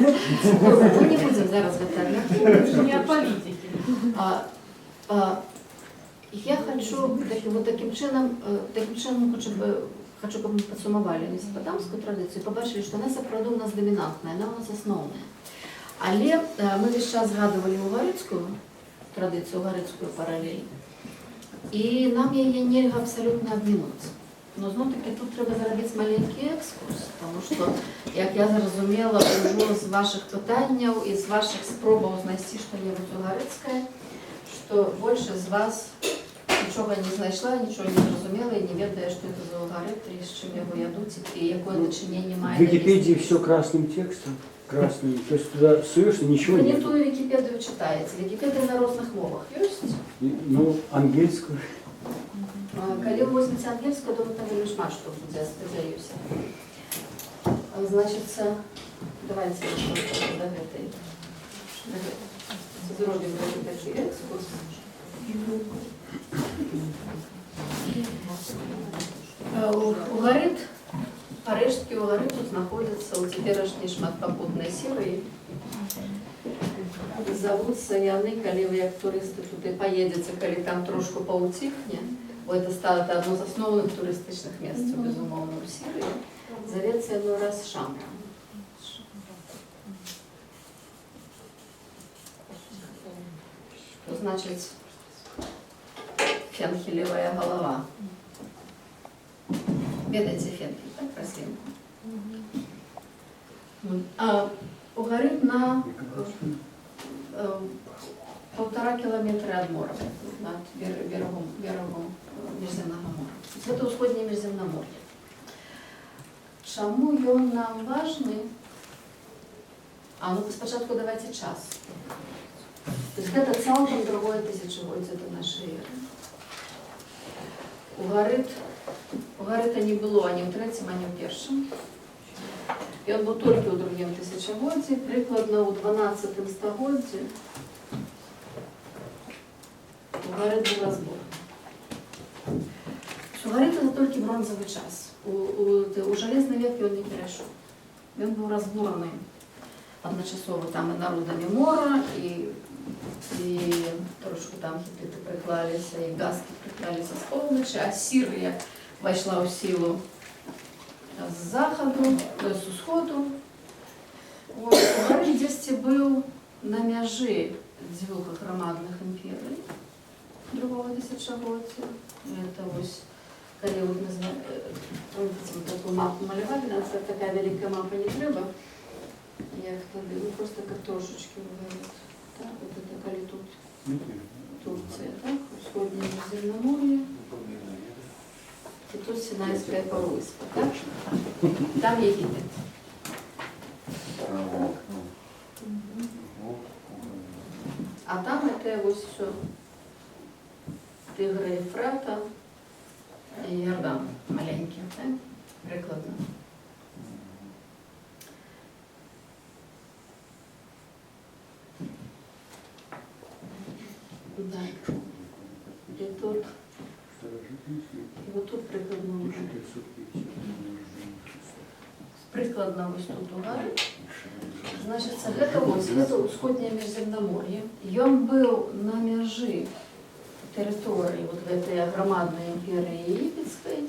Мы не будем зараз говорить. Не о политике. Я хочу вот таким чином хочу, щоб ми підсумували месопотамську традицію, побачили, що вона справді у нас домінантна, вона у нас основна. Але ми весь час згадували угарицьку традицію, угарицьку паралель, і нам її нельга абсолютно обминути. Но знов-таки тут треба зробити маленький екскурс, тому що, як я зрозуміла, уже з ваших питань і з ваших спроб знайти щось угарицьке, що більше з вас нічого не знайшла, нічого не зрозуміла і не ведає, що це за алгоритм, і з чим його ядуть, і яке дочинення В має. Википедии все красным текстом, красным, то есть туда суешь, ничего Ви не нет. ту Вікіпедію читаєте. Вікіпедія на різних мовах є? Ну, ангельскую. Коли ви візьмете ангельську, то ви там не шмат, що буде, сподіваюся. Значить, давайте до этой. Зробимо такий екскурс. Угарит, парижські угарит знаходяться у теперішній шматпопутній Сирії. Зовуться яны, коли ви як туристи туди поїдете, коли там трошку поутихне, бо це стало одно з основних туристичних місць, безумовно, у Сирії, зоветься воно раз Шамра. Що значить фенхелевая голова. Ведаете фенхель, так, рослинку? Угорит на 1,5 километра от моря, над берегом Міжземного моря. Це усходнє Міжземномор'я. Чому він нам важний? Ну спочатку давайте час. То есть это цілком другое тисячоліття до нашої ери. Угарита не було ані в третьому, ані в першому. Він був тільки у другому тисячолітті, прикладно у 12 столітті Угарит був розбор. Угарит – це тільки бронзовий час. У Железний век він не перейшов. Він був розборений одночасово там і народами мора, і трошки там хітити приклалися, і гаски приклалися з півночі, а Сирія войшла у силу з заходу, то есть з сходу. Угарит десь був на межі двох громадних імперій другого тисячоліття. Це ось, коли таку мапу малювали, це така велика мапа не треба. Я их тогда, просто картошечки выводят. Да, вот это коли тут Турция, так, усходнее Міжземномор'я. и тут Синайская полуыспа, да? Там Египет. А там это вот все. Тигра Ефрата и Йордан маленький, так? Прикладно. Да. И тут, и вот тут прикладно уже. Прикладно ось тут у гори. Значит, гэта ўсходняе міжземнамор'е. Ён быў на мяжы тэрыторыі вот гэтай аграмаднай імперыі егіпецкай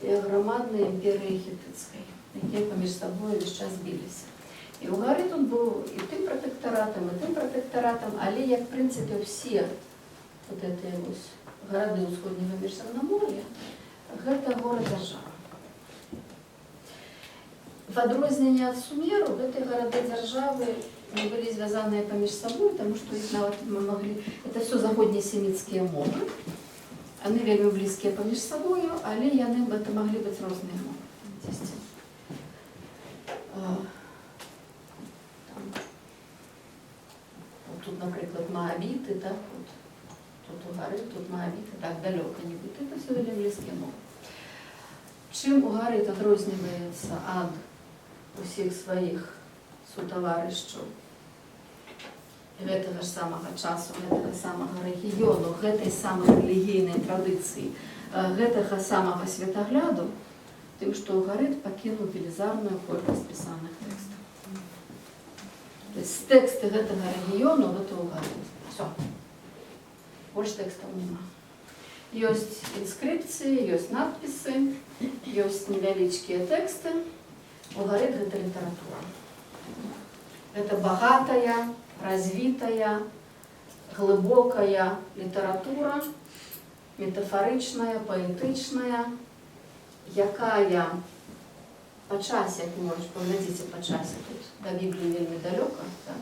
і аграмаднай імперыі хетыцкай, якія паміж сабой весь час біліся. І ў гары тут быў і тым пратэктаратам, але, як, в прынцыпе, ўсе вот гэтыя вось гарады ўсходняга міжземнамор'я, гэта горад-дзяржава. В адрозненне ад Сумеру, гэтыя гарады-дзяржавы не былі звязаныя паміж сабой, таму што іх нават мы маглі... Это все заходнесеміцкія мовы. Яны вельмі блізкія паміж сабою, але яны гэта маглі быць розныя мовы. Тут, напрыклад, маабіты, так, тут у гары, тут маабіты, так, далёка не будзе. Это все вельмі блізкія мовы. Чым у гары адрозніваецца ад усіх сваіх сутаварышчаў гэтага ж самага часу, гэтага самага рэгіёну, гэтай самай рэлігійнай традыцыі, гэтага самага светагляду, тым, што Угарыт пакінуў велізарную колькасць пісаных тэкстаў. То есть тэксты гэтага рэгіёну гэта Угарыт. Всё. Больш тэкстаў няма. Ёсць інскрыпцыі, ёсць надпісы, ёсць невялічкія тэксты. Угарыт гэта літаратура. Это богатая, развитая, глыбокая літаратура, метафоричная, поэтичная, якая по часе, як вы можете паглядзіце по часе, тут до Біблії вельмі далёка, так?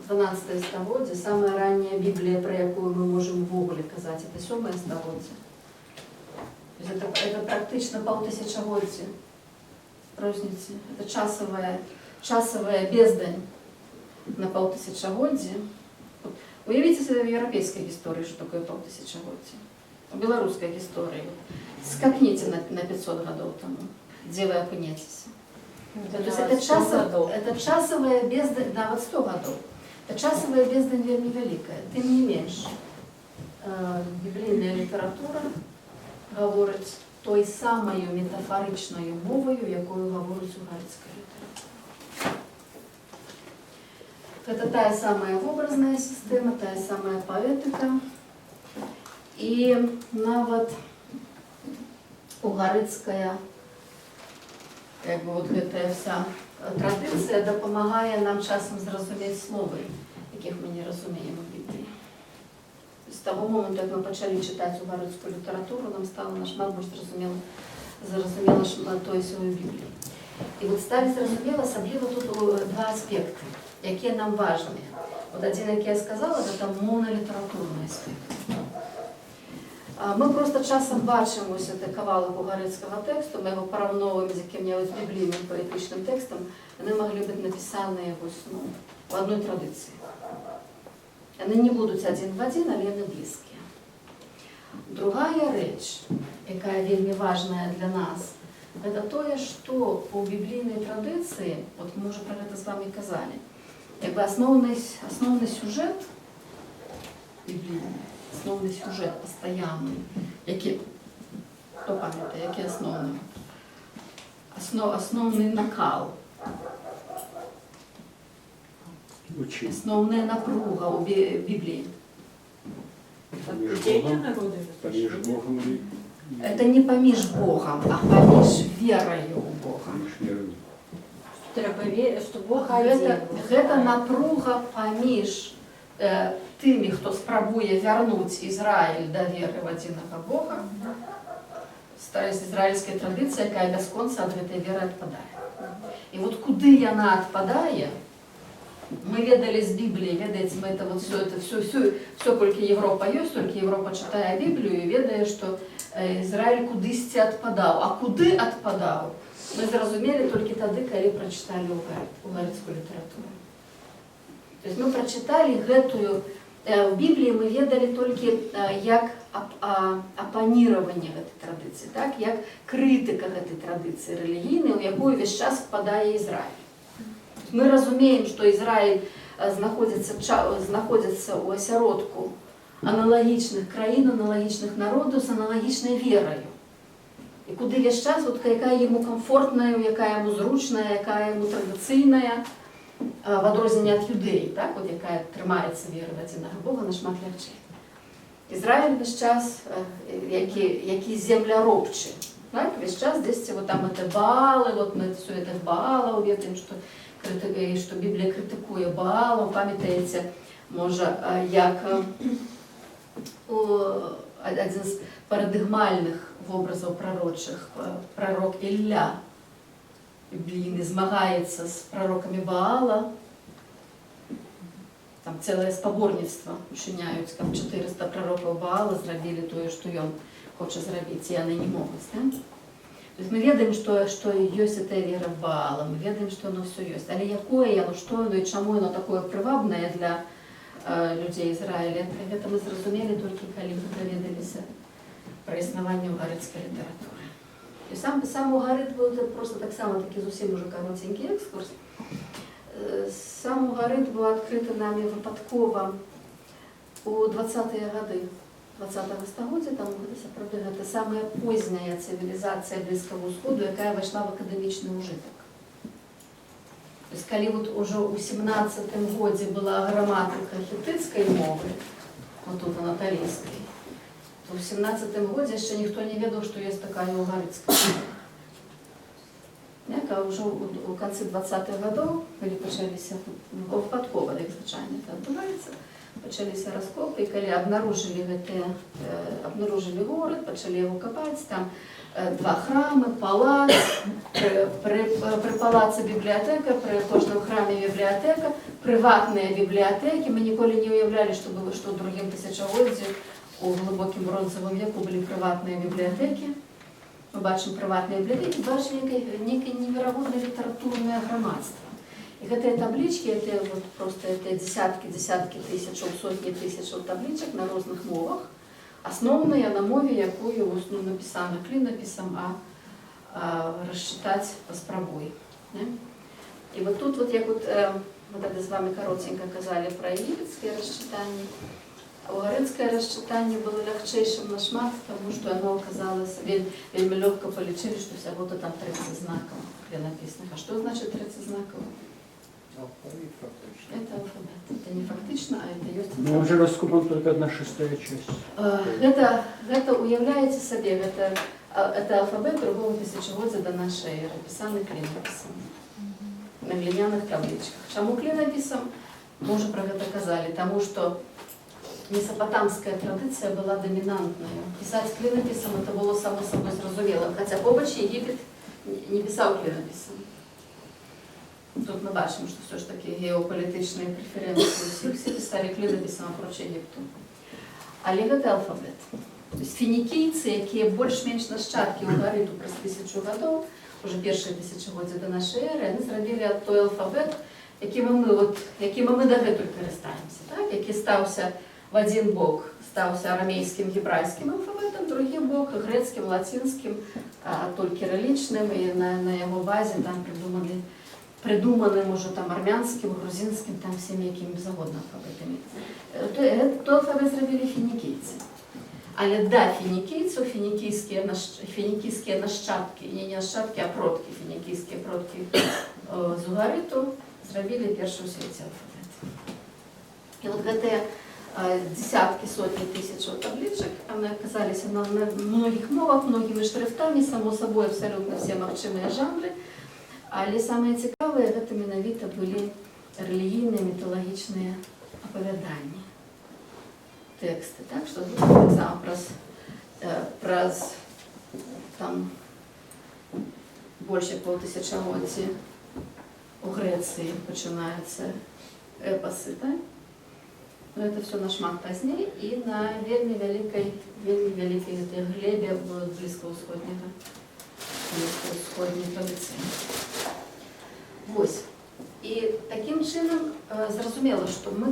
12 стагоддзе, самая ранняя Біблія, про якую мы можем ввогуле казаць, это 7 стагоддзе. Это практично полтысячагоддзя розницы. Это часовая бездань на полтысячагоддзя. Уявіце себе в европейской истории, что такое полтысячагоддзя. В белорусской истории. Скакните на 500 годов тому, где вы опынетесь. То есть это часовая бездань, да, вот 100 годов. Это часовая бездань вельмі великая. Тым не менш, біблійная літаратура гаворыць той самою метафоричною мовою, якою гаворыць угарыцкая літаратура. Это тая самая образная система, тая самая поэтика. И нават угарыцкая, как бы вот гэтая вся традыцыя дапамагае нам часам зразумець словы, якіх мы не разумеем у Бібліі. З того моменту, як ми почали читати угарыцкую літературу, нам стало нашмат больш зразумела тою свою Біблію. І от сталі зразумела, асабліва тут два аспекти, які нам важні. От один, який я сказала, це там мовно-літературний аспект. Ми просто часом бачимо ось цей кавалок угарыцького тексту, ми його порівновуємо з яким-небудь біблійним поетичним текстом, вони могли бути написані в одній традиції. Вони не будуть один в один, але вони близькі. Другая річ, яка вельми важна для нас, це те, що по біблійній традиції, от ми вже про це з вами казали, якби основний сюжет біблійний, основний сюжет постоянний, який, хто пам'ятає, який основний? Основний накал, основная напруга у Библии. Это не поміж Богом, а поміж верою у Бога. Это напруга поміж тими, хто спробує вернуть Ізраїль до віри в одиного Бога. Ізраїльська традиція, яка бесконца від цієї віри відпадає. І от куди вона відпадає, мы ведали с Библии, ведаете, мы это вот все, кольки Европа есть, только Европа читая Библию, и ведая, что Ізраіль кудысьці адпадаў. А куды адпадаў? Мы зразумелі толькі тады, калі прачыталі угарыцкую літаратуру. То есть мы прачыталі гэтую, в Бібліі мы ведалі толькі як апаніраванне гэтай традыцыі, так? Як крытыка гэтай традыцыі рэлігійнай, у якую ўвесь час впадае Ізраіль. Мы разумеем, што Ізраіль знаходзіцца ў асяродку аналагічных краін, аналагічных народаў з аналагічнай вераю. І куды весь час, якая яму камфортная, якая яму зручная, якая яму традыцыйная, в адрозненне ад юдэі, так? Якая трымаецца вера в адзінага Бога, нашмат лягчэй. Ізраіль весь час, які земляробчы, так? Весь час дзесьці там это Баалы, мы все это Баалаў ведаем, што Біблія крытыкуе Баалаў, памятаеце, можа, як адзін з парадыгмальных вобразаў прарочых, прарок Ілля, біблійны, змагаецца з прарокамі Баала. Там цэлае спаборніцтва учыняюць, каб 400 прарокаў Баала зрабілі тое, што ён хоча зрабіць, і яны не могуць. То есть мы ведаем, што ёсць эта вера в Баала, мы ведаем, што оно все ёсць. Але якое яно, што яно і чаму яно такое прывабнае для людзей Ізраіля, гэта мы зразумелі толькі калі мы даведаліся пра існаванне угарыцкай літаратуры. І сам Угарыт быў просто таксама такі зусім ужо каротенькі экскурс. Сам Угарыт быў адкрыты намі выпадкова у 20-е гады 20-го стагоддзя, таму сапраўды гэта самая позняя цывілізацыя Блізкага ўсходу, якая вайшла в акадэмічны ўжытак. То есть, калі ўжо ў 17-м годзе была граматыка хетыцкай мовы, тут анаталійскай, то ў 17-м годзе яшчэ ніхто не ведаў, што ёсць такая угарыцкая мова. Ўжо ў канцы 20-х гадоў, калі пачаліся выпадкова, як звычайна это адбываецца, пачаліся раскопы, і калі абнаружылі горад, пачалі яго капаць, там два храмы, палац, пры палацы бібліятэка, пры кожным храме бібліятэка, прыватныя бібліятэкі. Мы ніколі не уяўлялі, што было, што ў другім тысячагоддзі у глыбокім бронзавым веку былі прыватныя бібліятэкі. Мы бачым прыватныя бібліятэкі, бачым некае неверагоднае літаратурнае грамадства. І гэтыя таблічкі, просто дзесяткі тысячаў, сотні тысячаў таблічак на розных мовах, асноўныя на мове, якую напісана клінапісам, а расчытаць паспрабуй. І тут, як мы тады з вами каротенька казалі пра егіпецкае расчытанне, угарыцкае расчытанне было лягчэйшым нашмат, таму што яно аказалася вельмі лёгка палічылі, што ўсяго-то там 30 знакаў клінапісных. А што значыць 30 знакаў? Это алфавит. Это не фактично, а это есть. Но уже раскопан только 1/6 часть. Это уявляете себе, это алфавит другого тысячегодия до нашей эры, писанный клинописом на глиняных табличках. Чему клинописом? Мы уже про это казали, тому что месопотамская традиция была доминантная. Писать клинописом это было само собой зразумело, хотя побач Египет не писал клинописом. Тут мы бачим, что все ж таки геополитичные преференции все писали клинописом апроч Египту. Але гэта алфавит. То есть финикийцы, якія больш-менш нашчадкі Угарыту праз 1000 гадоў, уже першыя тысячагоддзя до нашей эры, они зрабілі той алфавит, якім мы дагэтуль карыстаемся, так? Які стаўся в один бок, стаўся арамейскім, гебрайскім алфавитом, другі бок грецкім, лацінскім, толькі кірылічным, і на яго базе там придуманным уже там армянским, грузинским, там всеми якими завгодно алфавитами. То алфавит зробили финикийцы. Але да финикийцев, финикийские нащадки, не нащадки, а продки, финикийские продки з Угарыту зробили перший у свете алфавит. И вот гэтыя десятки, сотни тысяч табличек, они оказались на многих мовах, многими шрифтами, само собой абсолютно все магчымыя жанры. Але самае цікавае, гэта менавіта былі рэлігійныя, міталагічныя апавяданні, тэксты. Так што таксама праз там больш як паўтысячагоддзі у Грэцыі пачынаюцца эпасы, так? но это все нашмат пазней і на вельмі вялікай гэтай глебе блізкаўсходняй традыцыі. Вось. І такім чынам зразумела, што мы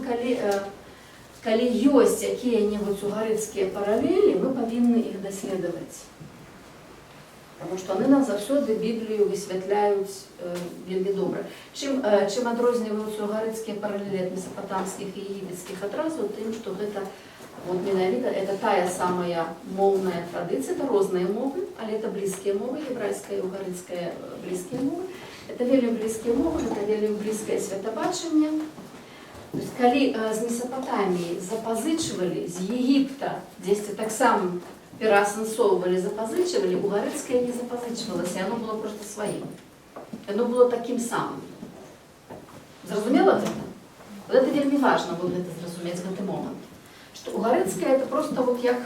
калі ёсць якія-небудзь угарыцкія паралелі, мы павінны іх даследаваць. Потому что они нам заўсёды Біблію высвятляюць вельмі добра. Чым адрозніваюцца угарыцкія паралелі ад месапатамскіх і егіпецкіх адразу, тым, што гэта менавіта это тая самая моўная традыцыя, это розныя мовы, але это блізкія мовы, гебрайская і угарыцкая блізкія мовы. Это вельмі блізкія мовы, это вельмі блізкае святабачанне. То есть, калі з Месапатаміі запазычвалі з Егіпта, дзесьці таксама пераасэнсоўвалі, запазычвалі, угарыцкае не запазычвалася, яно было проста сваім. Яно было такім самым. Зразумела гэта? Вот это вельмі важна было гэта зразумець, гэты момант. Што угарыцкае это просто вот як,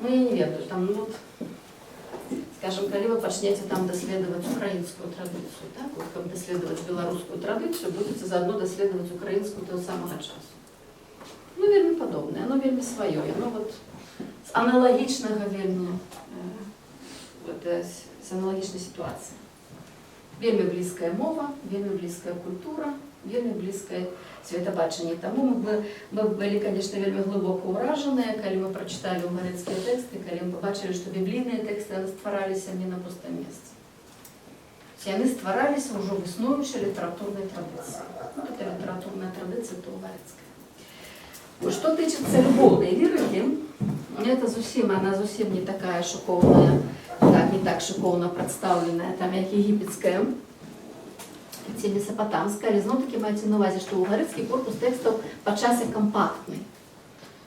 ну я не ведаю, там, ну вот, скажем, калі вы пачнеце там даследаваць украінскую традыцыю, так, вот, каб даследаваць беларускую традыцыю, будзеце заадно даследаваць украінскую до самага часу. Ну, вельмі падобнае, оно вельмі сваё, оно вот з аналагічнага вельмі, з аналагічнай сітуацыі. Вельмі блізкая мова, вельмі блізкая культура, вельмі блізкае светабачанне. Таму мы былі, конечно, вельмі глыбока ўражаныя, калі мы прачыталі угарыцкія тэксты, калі мы пабачылі, што біблійныя тэксты ствараліся не на пустым месцы. Яны ствараліся ўжо в існуючай літаратурнай традыцыі. Ну, это літаратурная традыцыя, то угарыцкая. Што тычыцца любоўнай лірыкі, она зусім не такая шыкоўная, не так шыкоўна прадстаўленая, там як егіпецкая, ці месапатамская, але зноў-такі маеце на увазе, што угарыцкі корпус тэкстаў па часе кампактны.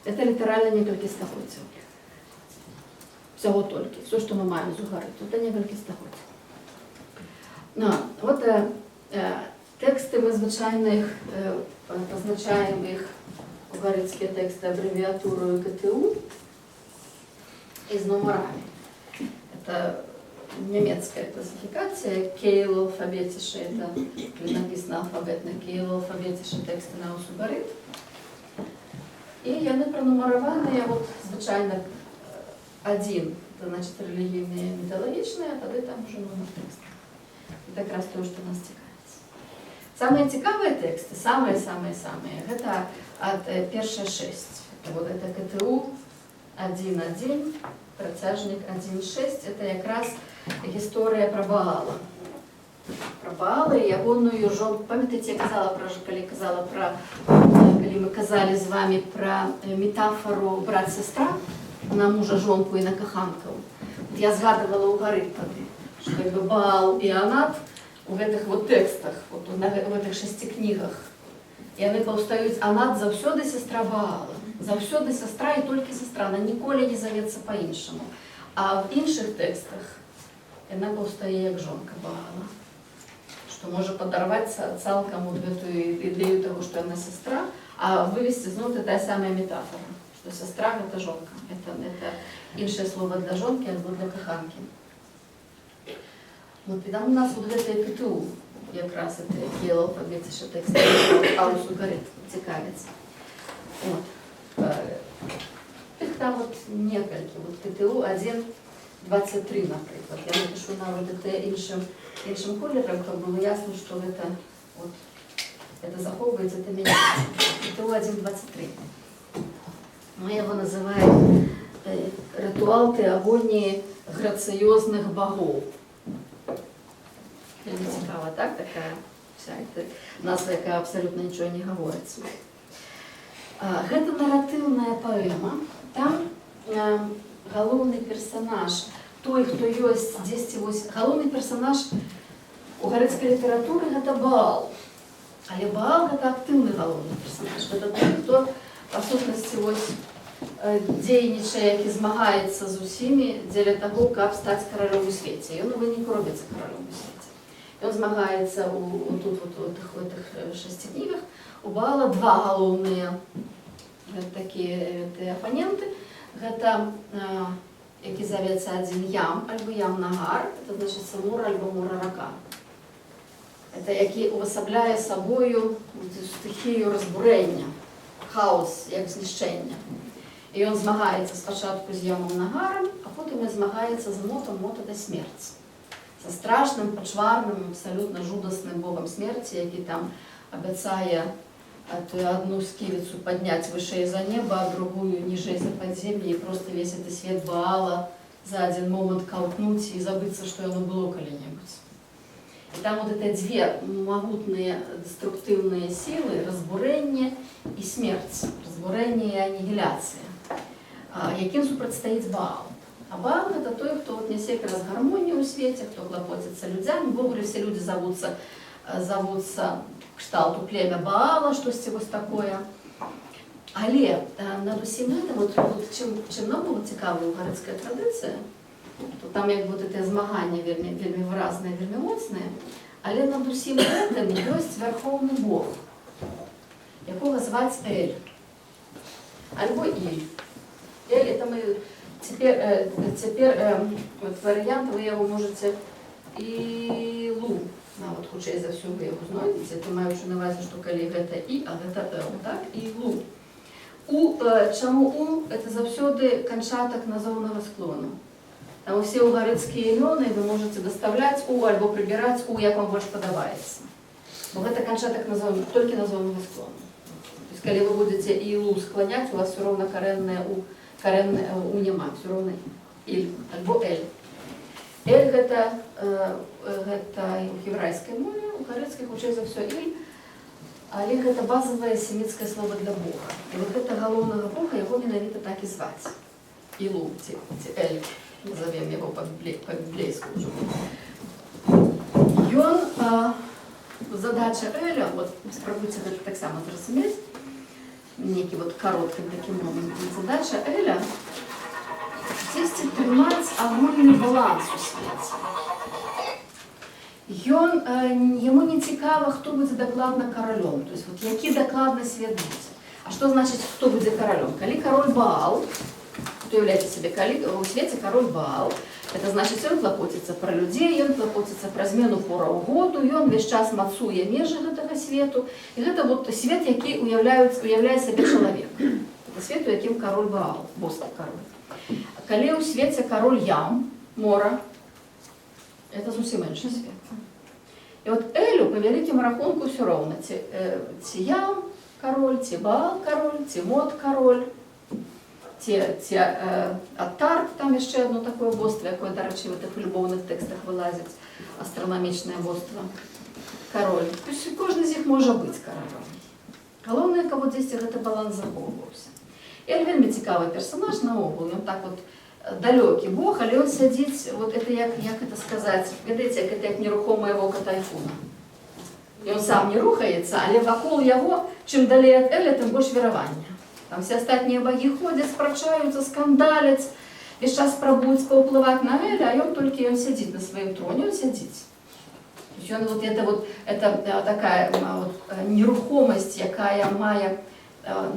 Это літаральна некалькі стагоддзяў. Всяго толькі. Все, што мы маем з угарыцу, это некалькі стагоддзяў. Вот тэксты мы звычайна пазначаем іх угарыцкія тэксты абрэвіатурою КТУ і з нумарамі. Это немецкая классификация, Кейл алфавитише, это написано алфавитно, Кейл алфавитише тексты на усугарит. И яны пронумараваны, вот, звычайно, один, это значит религийные, митологичные, а тогда там уже номер текста. Это как раз то, что нас цікавіць. Самые цікавые тексты, самые-самые-самые, это от першей 6. Вот это КТУ 1.1, протяжник 1.6, это как раз гісторыя пра Баала. Пра Баала і ягоную жонку. Памятаеце, калі мы казалі з вами пра метафору брат-сестра на мужа жонку і на каханкаў. Я згадывала ў гары тады, што Баал і Анат у гэтых вот тэкстах, вот у гэтых 6 кнігах. Яны паўстаюць, Анат заўсёды сестра Баала. Заўсёды сестра і толькі сестра, она ніколі не завецца па-іншаму. А в іншых тэкстах яна паўстае як жонка Баала, што можа падарваць цалкам вот гэтую ідэю таго, што яна сестра, а вывесці зноў тая самая метафора, што сестра гэта жонка. Это іншае слово для жонкі, а для каханкі. Вот там у нас вот гэтае КТУ, якраз это Кейл алфавитише тексты, а усугарит цікавіць. Вот. Их там вот некалькі, вот КТУ 1.23, наприклад. Я напишу навіть це іншим кольором, щоб було ясно, що це заховується, це міняється. КТУ 1.23. Мы его называем ритуал теогонии грациозных богов. Вельмі цікава, так? Такая вся назва, яка абсолютно нічого не говорить. Гэта наратыўная паэма. Там галоўны персонаж, той, хто ёсць дзесьці вось, галоўны персонаж у гарэцкай літаратуры гэта Баал. Але Баал гэта актыўны галоўны персонаж. Гэта той, хто па сутнасці вось дзейнічае, які змагаецца з усімі дзеля таго, каб стаць каралём у свеце. Ён у выніку робіцца каралём у свеце. Ён змагаецца у тых 6 кнігах. У Баала два галоўныя такія апаненты. Гэта, які завецца адзін Ям, альбо Ям-Нагар, это значит Мур альбо Мура-рака. Это які увасабляе сабою стыхію разбурэння, хаос, як знішчэнне. І ён змагаецца спачатку з Ямом Нагарам, а потым і змагаецца з Мотом, Мот — это смерць. Са страшным, пачварным, абсалютна жудасным богам смерці, які там абяцае тую одну сківіцу падняць вышэй за неба, а другую ніжэй за падземле, і просто весь гэты свет Баала за один момент каўтнуць і забыцца, што яно было калі-небудзь. І там вот это две магутныя деструктыўныя сілы — разбурэнне і смерць, разбурэнне і анігіляцыя, якім супрацьстаіць Баал. А Баал — это той, хто нясе якраз гармонію ў свеце, хто клапоціцца людзям. Увогуле все людзі завуцца кшталту племя Баала, штосьці вось такое. Але над усім гэтым, чым нам было цікава ў гарэцкая традыцыя, то там як вот это змаганне вельмі выразнае, вельмі моцнае, але над усім гэтым ёсць вярхоўны бог, якога зваць Эль, альбо Иль. Эль — это мы цяпер варыянт, вы яго можаце Илу, нават хутчэй за ўсё вы яго знойдзеце, прымаючы на ўвазе, што калі гэта І, а гэта Л, так? Илу. Чаму У? Это заўсёды канчатак назоўнага склону. Там усе угарэцкія імёны вы можаце даставляць У альбо прыбіраць У, як вам больш падабаецца. Бо гэта канчатак толькі назоўнага склону. То есть, калі вы будзеце Илу скланяць, у вас все роўна карэннае У няма, все роўна Иль альбо Эль. Эль гэта ў хеврайскай мове, у гарэцкай хутчэй за ўсё Иль, але гэта базавае семіцкае слово для Бога. І вот гэта галоўнага Бога, яго менавіта так і зваць. Илу, ці Эль, назовем яго па-біблейску ўжо. Ён, задача Эля, вот спрабуйце гэта таксама зразумець, некі вот кароткім такім момантам. Задача Эля — дзесьці трымаць агульны баланс у свеце. Яму не цікава, хто будзе дакладна каралём, то есть вот які дакладна свет будзе. А што значыць, хто будзе каралём? Калі кароль Баал, уяўляйце сабе, калі у свеце кароль Баал, это значыць, ён клапоціцца пра людзей, ён клапоціцца пра змену пораў году, ён весь час мацуе межы гэтага свету. І гэта вот свет, які уяўляе сабе чалавек. Это свет, у якім кароль Баал, боскі кароль. Калі ў свеце кароль Ям, мора, это зусім іншы свет. І от Элю па вялікім рахунку ўсё роўна, ці Ям кароль, ці Баал кароль, ці Мот кароль, ці Аттар, там яшчэ одно такое боства, якое, дарэчы, в гэтых любоўных тэкстах вылазіць, астранамічнае боства, кароль. То есть кожны з іх можа быць каролем. Галоўнае, каб дзесьці гэты баланс захоўваўся. Эль вельмі цікавы персонаж наогул, ён так вот далёкі бог, але ён сядзіць, вот это як это сказаць, ведаеце, як это як нерухомае вока тайфуна. Ён сам не рухаецца, але вакол яго, чым далей ад Эля, тым больш веравання. Там все астатнія багі ходзяць, спрачаюцца, скандаляць, весь час спрабуюць паўплываць на Эля, а ён толькі сядзіць на сваім троне, ён сядзіць. Это такая нерухомасць, якая мае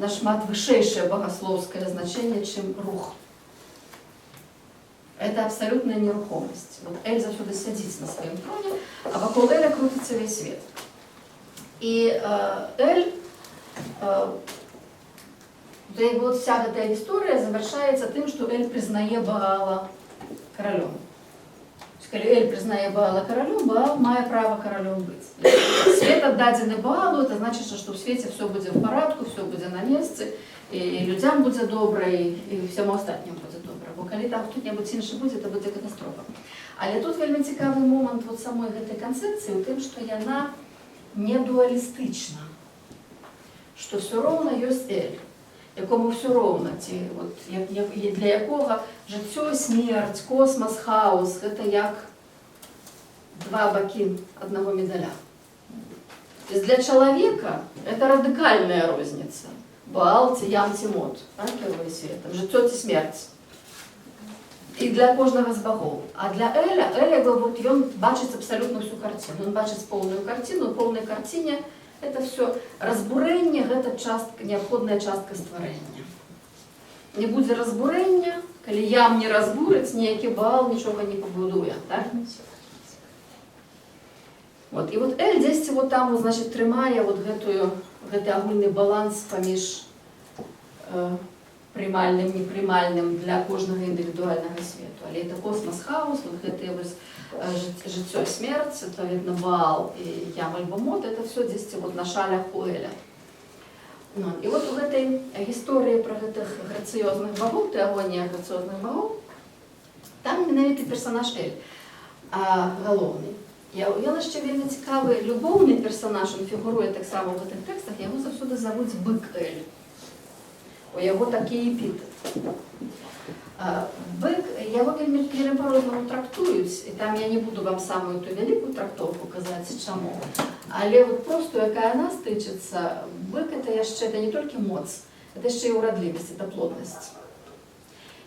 нашмат вышэйшае багаслоўскае значэнне, чым рух. Это абсолютная нерухомасць. Вот Эль заўсёды сядзіць на сваім троне, а вакол Эля крутіцца весь свет. І Эль, вот вся гэтая гісторыя завяршаецца тым, што Эль прызнае Баала каралём. Калі Эль прызнае Баала каралём, Баал мае права каралём быць. Свет аддадзены Баалу, это значыць, што ў свеце все будзе ў парадку, все будзе на месцы, і людзям будзе добра, і всяму астатняму будзе добра. Бо калі там хто-небудзь іншы будзе, то будзе катастрофа. Але тут вельмі цікавы момант вот самой гэтай канцэпцыі ў тым, што яна не дуалістычна, што все роўна ёсць Эль, якому все роўна, для якога жыццё, смерць, космас, хаос — гэта як два бакі аднаго медаля. То есть для чалавека это радыкальная розніца. Баал ці Ям ці Мот, кіруе светам, жыццё ці смерць. І для кожнага з багоў. А для Эля, ён бачыць абсалютна всю карціну. Ён бачыць поўную карціну, у поўнай карціне это все разбурэнне, гэта неабходная частка стварэння. Не будзе разбурэння, калі Ям не разбурыць, ніякі Баал нічога не пабудуе, так? Вот. І вот Эль дзесьці вот там, значит, трымае вот гэты агульны баланс паміж прымальным, непрымальным для кожнага індывідуальнага свету. Але это космас-хаос, вот гэтае вось жыццё і смерць, адпаведна Ваал і Ям альбо Мот, это все дзесьці вот на шалях у Эля. Ну, і вот у гэтай гісторыі пра гэтых грацыёзных багоў, тэагонія грацыёзных багоў, там менавіта персанаж Эль галоўны. Ён яшчэ вельмі цікавы любоўны персанаж, ён фігуруе таксама ў гэтых тэкстах, яго заўсёды завуць бык Эль. У яго такі эпітэт. Бык, яго вельмі по-рознаму трактуюць, і там я не буду вам самую ту вялікую трактовку казаць, чаму. Але вот просто, якая нас тычыцца, бык это яшчэ, это не толькі моц, это яшчэ і урадлівасць, это плотнасць.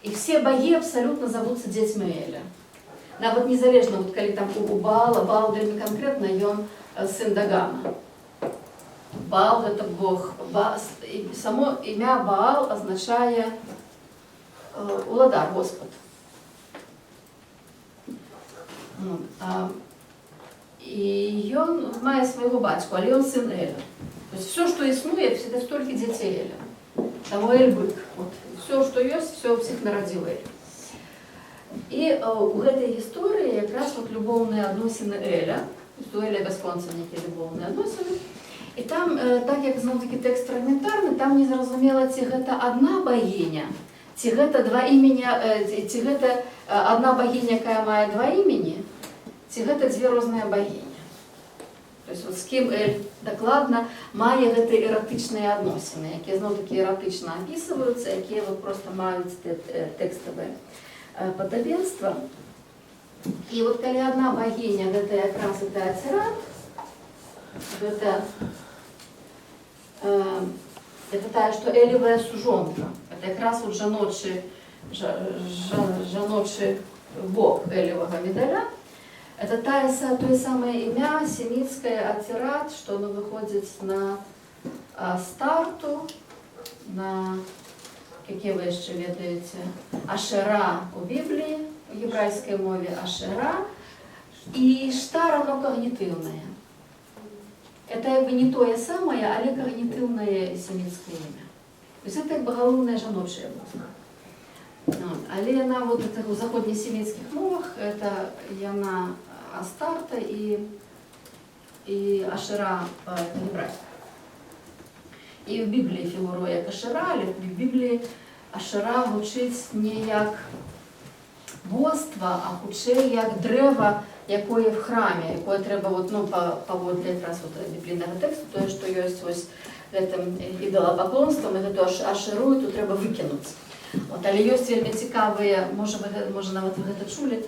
І все багі абсалютна завуцца дзецьмі Эля. Нават незалежна, вот калі там у Баала, Баал вельмі канкрэтна, ён сын Дагана. Баал это Бог. Само імя Баал означае уладар, Господ. І ён мае свайго бацьку, але ён сын Эля. То есть все, што існуе, это столькі дзяцей Эля. Таму Эль бык. Вот. Все, што ёсць, все ўсіх нарадзіў Эль. І у гэтай гісторыі якраз вот любоўныя адносіны Эля, у Эля бясконца нейкія любоўныя адносіны. І там, так як зноў-такі тэкст фрагментарны, там незразумела, ці гэта адна багіня, ці гэта два імені, ці гэта адна багіня, якая мае два імені, ці гэта дзве розныя багіні. То есть вот з кім Эль дакладна мае гэтыя эратычныя адносіны, якія зноў-такі эратычна апісваюцца, якія вот просто маюць тэкставае падабенства. І вот калі адна багіня, гэта якраз это Ацерат, это тая, што Элевая сужонка. Это якраз вот жаночы бок Элевага медаля. Это тое самае імя семіцкае Ацерат, што оно выходзіць на Астарту, на, якія вы яшчэ ведаеце, Ашера у Бібліі, у гебрайскай мове Ашера, і Штар, оно когнітыўнае. Это як бы не тое самае, але когнітыўнае семіцкае імя. То есть это як бы галоўная жаночая мова. Але яна вот у заходнесеміцкіх мовах, это яна Астарта і Ашера гебрайская. І в Бібліі фігурує як Ашера, але в Бібліі Ашера гучыць не як боства, а хутчэй як дрэва, якое в храме, якое трэба вот, ну, паводле якраз вот біблійнага тэксту, тое, што ёсць вось гэтым ідалапаклонствам, і гэту Ашеру, то трэба выкінуць. Вот, але ёсць вельмі цікавыя, можа нават вы гэта чулі,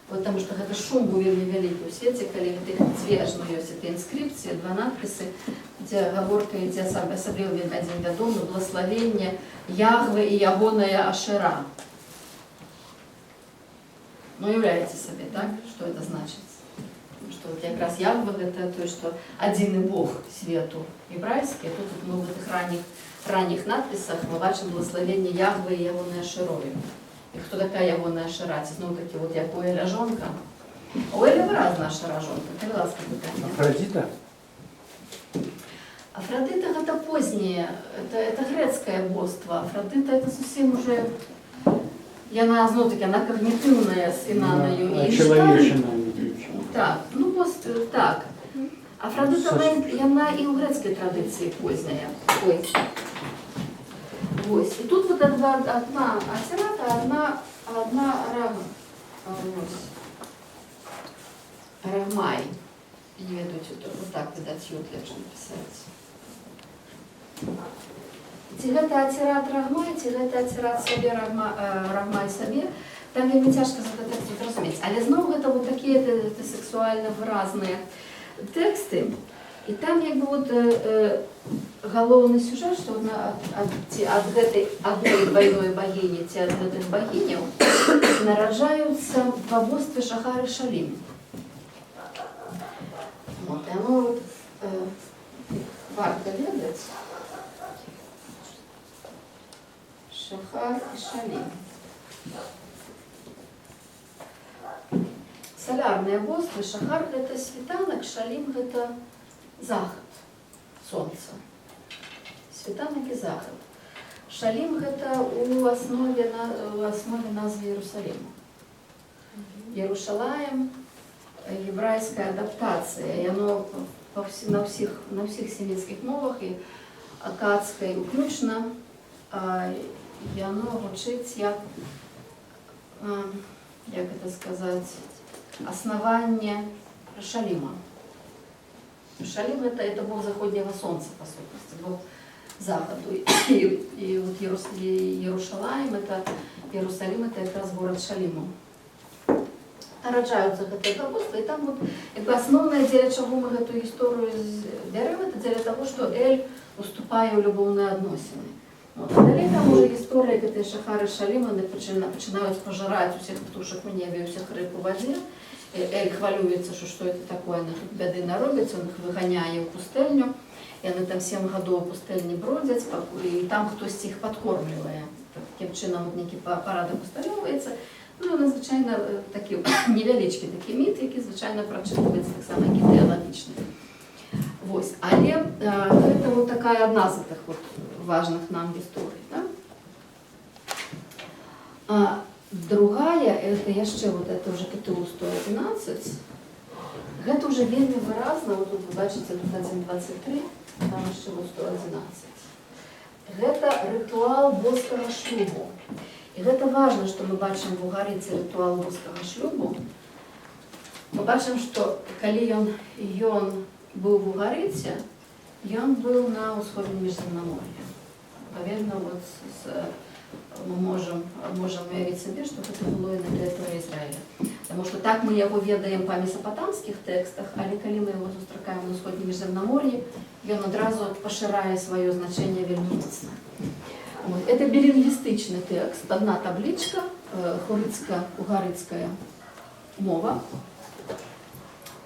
потому што гэта шум быў вельмі вялікі ў свеце, калі дзве ажно ёсць этой інскрыпцыі, два надпісы, дзе гаворка ідзе асабліва адзін вядомы, благословенне Ягве і ягоная Ашера. Ну, уявляете себе, так, что это значит? Что вот якраз Ягве это то, что один Бог свету еврейский, тут мы в этих ранних надписах мы бачим благословение Ягве и ягоная Ашерою. И кто такая ягоная Ашера? Снова таки вот як у Эля жонка. У Эля разная Ашера жонка. Это ласка такая. Афродита? Афродита это позднее, это грецкое божество. Афродита это совсем уже, яна знову-таки, она когнитивная с Инаною. Человечина. Так, ну просто так. Афродита, она и у грецкой традиции поздняя. Ой. Ось. И тут вот одна Ацерата, одна Рагмай. Не веду, вот так, видать, ее легче написать. Ці гэта Ацерат Рагмай, ці гэта Ацерат сабе Рагмай сабе, там вельмі цяжка за гэта тэкст зразумець. Але зноў гэта вот такія сексуальна выразныя тэксты. І там як бы вот галоўны сюжэт, што ад гэтай адной двойной багіні ці ад гэтых багіняў нараджаюцца два боствы Шахар і Шалім. Вот, яно вот варта ведаць. Шахар і Шалім. Солярныя боствы. Шахар гэта світанак, Шалім гэта захад сонца. Світанак і захад. Шалім гэта у аснове назвы Иерусалима. Иерушалаем — еврейская адаптация, и оно на всех семитских мовах, и акадской уключно, и оно гучить як это сказать, основание Шалима. Шалим это бог заходнего солнца, по сути, бог заходу. И вот Иерушалаем, это Иерусалим, это как раз город Шалиму. Нараджаюцца гэтыя богословы, і там вот, основное, дзеля чаго мы эту историю бярем, это дзеля того, что Эль уступае ў любоўныя адносіны. Вот. А далей там уже история, гэтыя шахары Шалима начинают пожирать всех птушек в небе, всех рыб у воде. Эль хвалюется, что это такое, она тут бяды наробіць, он их выгоняе ў пустэльню, и они там 7 гадоў у пустэльні бродзяць, и там хтось іх падкормлівае. Таким чынам нейкі парадак усталёўваецца. Ну, надзвичайно такі невялічкі такі міт, які, звичайно, прачытваецца таксама ідэалагічны. Вось, але гэта вот такая одна з тых вот важных нам гісторый, да? Другая, это яшчэ вот это уже КТУ 111. Гэта уже вельмі выразна, вот тут вы бачыце, тут 1.23, там яшчэ вот 111. Гэта ритуал боскага шлюбу. І гэта важна, што мы бачым в Угарыцы ритуал боскага шлюбу. Мы бачым, што калі ён быў в Угарыце, ён быў на ўсходнім Міжземнамор'і. Паведна, вот мы можам уявіць сабе, што гэта было і на тэрыторыі Ізраіля. Таму што так мы яго ведаем па месапатамскіх тэкстах, але калі мы яго сустракаем на ўсходнім Міжземнамор'і, ён адразу пашырае сваё значэнне вельмі моцна. Это билингвистичный текст, одна табличка, хурицко-угарыцкая мова.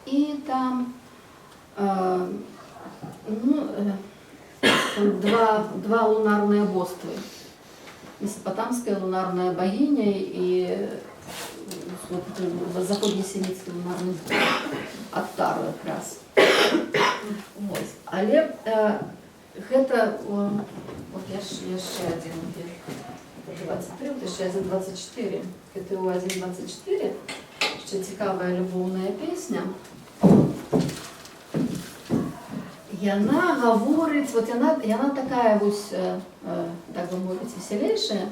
И там два лунарные божества. Месопотамская лунарная богиня и вот, заходнесемитский лунарный бог. Аттару как раз. Вот. Але гэта, вот яшчэ один, 23, вот яшчэ 1.24, КТУ 1.24, яшчэ цікавая любоўная песня. Яна гаворыць, вот яна такая вось, так бы мовіць, весялейшая.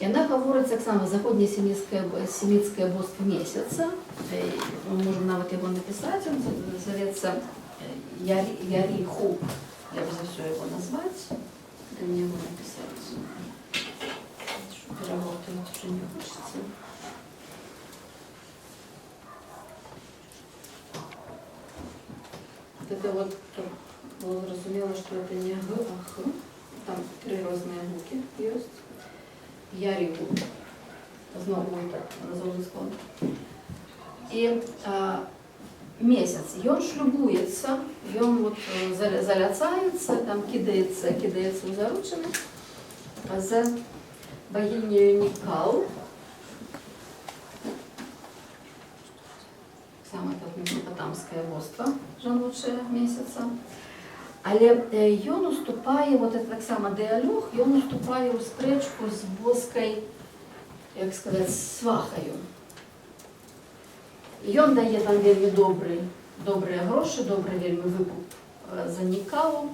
Яна гаворыць таксама заходнесемітскае божество месяца. Мы можем нават яго напісаць, он завецца Яриху. Я бы за все его назвать. Да мне его написать. Переработать уже не хочется. Это вот было разумело, что это не Г, а Х. Там 3 разные звуки есть. Яриху. Знову так назову склон. И месяц. Ён шлюбуецца, ён вот заляцаецца, там кідаецца ў заручыны з богинею Никал. Самое месопотамское божество, жаночае месяца. Але ён уступае, вот это так само дыалог, ён уступае ў спрэчку з боскай, як сказаць, свахаю. Ён дае там вельмі добрыя грошы, добры вельмі выкуп за Никалу.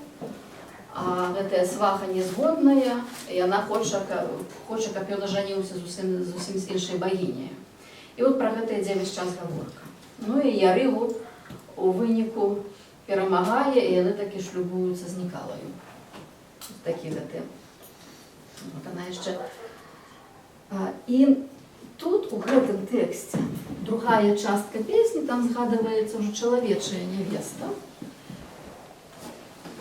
А гэтая сваха незгодная, і яна хоча, каб ён ажаніўся зусім з іншай багіняй. І от пра гэта ідзе весь час гаворка. Ну і Ярыгу у выніку перамагае, і яны такі шлюбуюцца з Никалаю. Такі гэты. Вот она яшчэ. І тут, у гэтым тэксце, другая частка песні, там згадываецца ўжо чалавечая невеста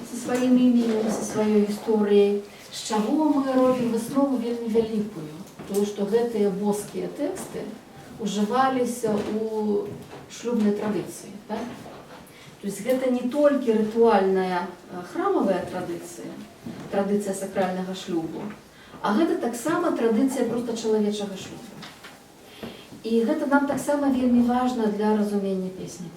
со сваім іменем, со сваёй гісторыяй. З чаго мы робім выснову вельмі вялікую? Тому што гэтыя боскія тэксты ужываліся ў шлюбнай традыцыі. Так? То есть гэта не толькі рытуальная храмавая традыцыя сакральнага шлюбу, а гэта таксама традыцыя проста чалавечага шлюбу. І гэта нам таксама вельмі важна для разумення песні.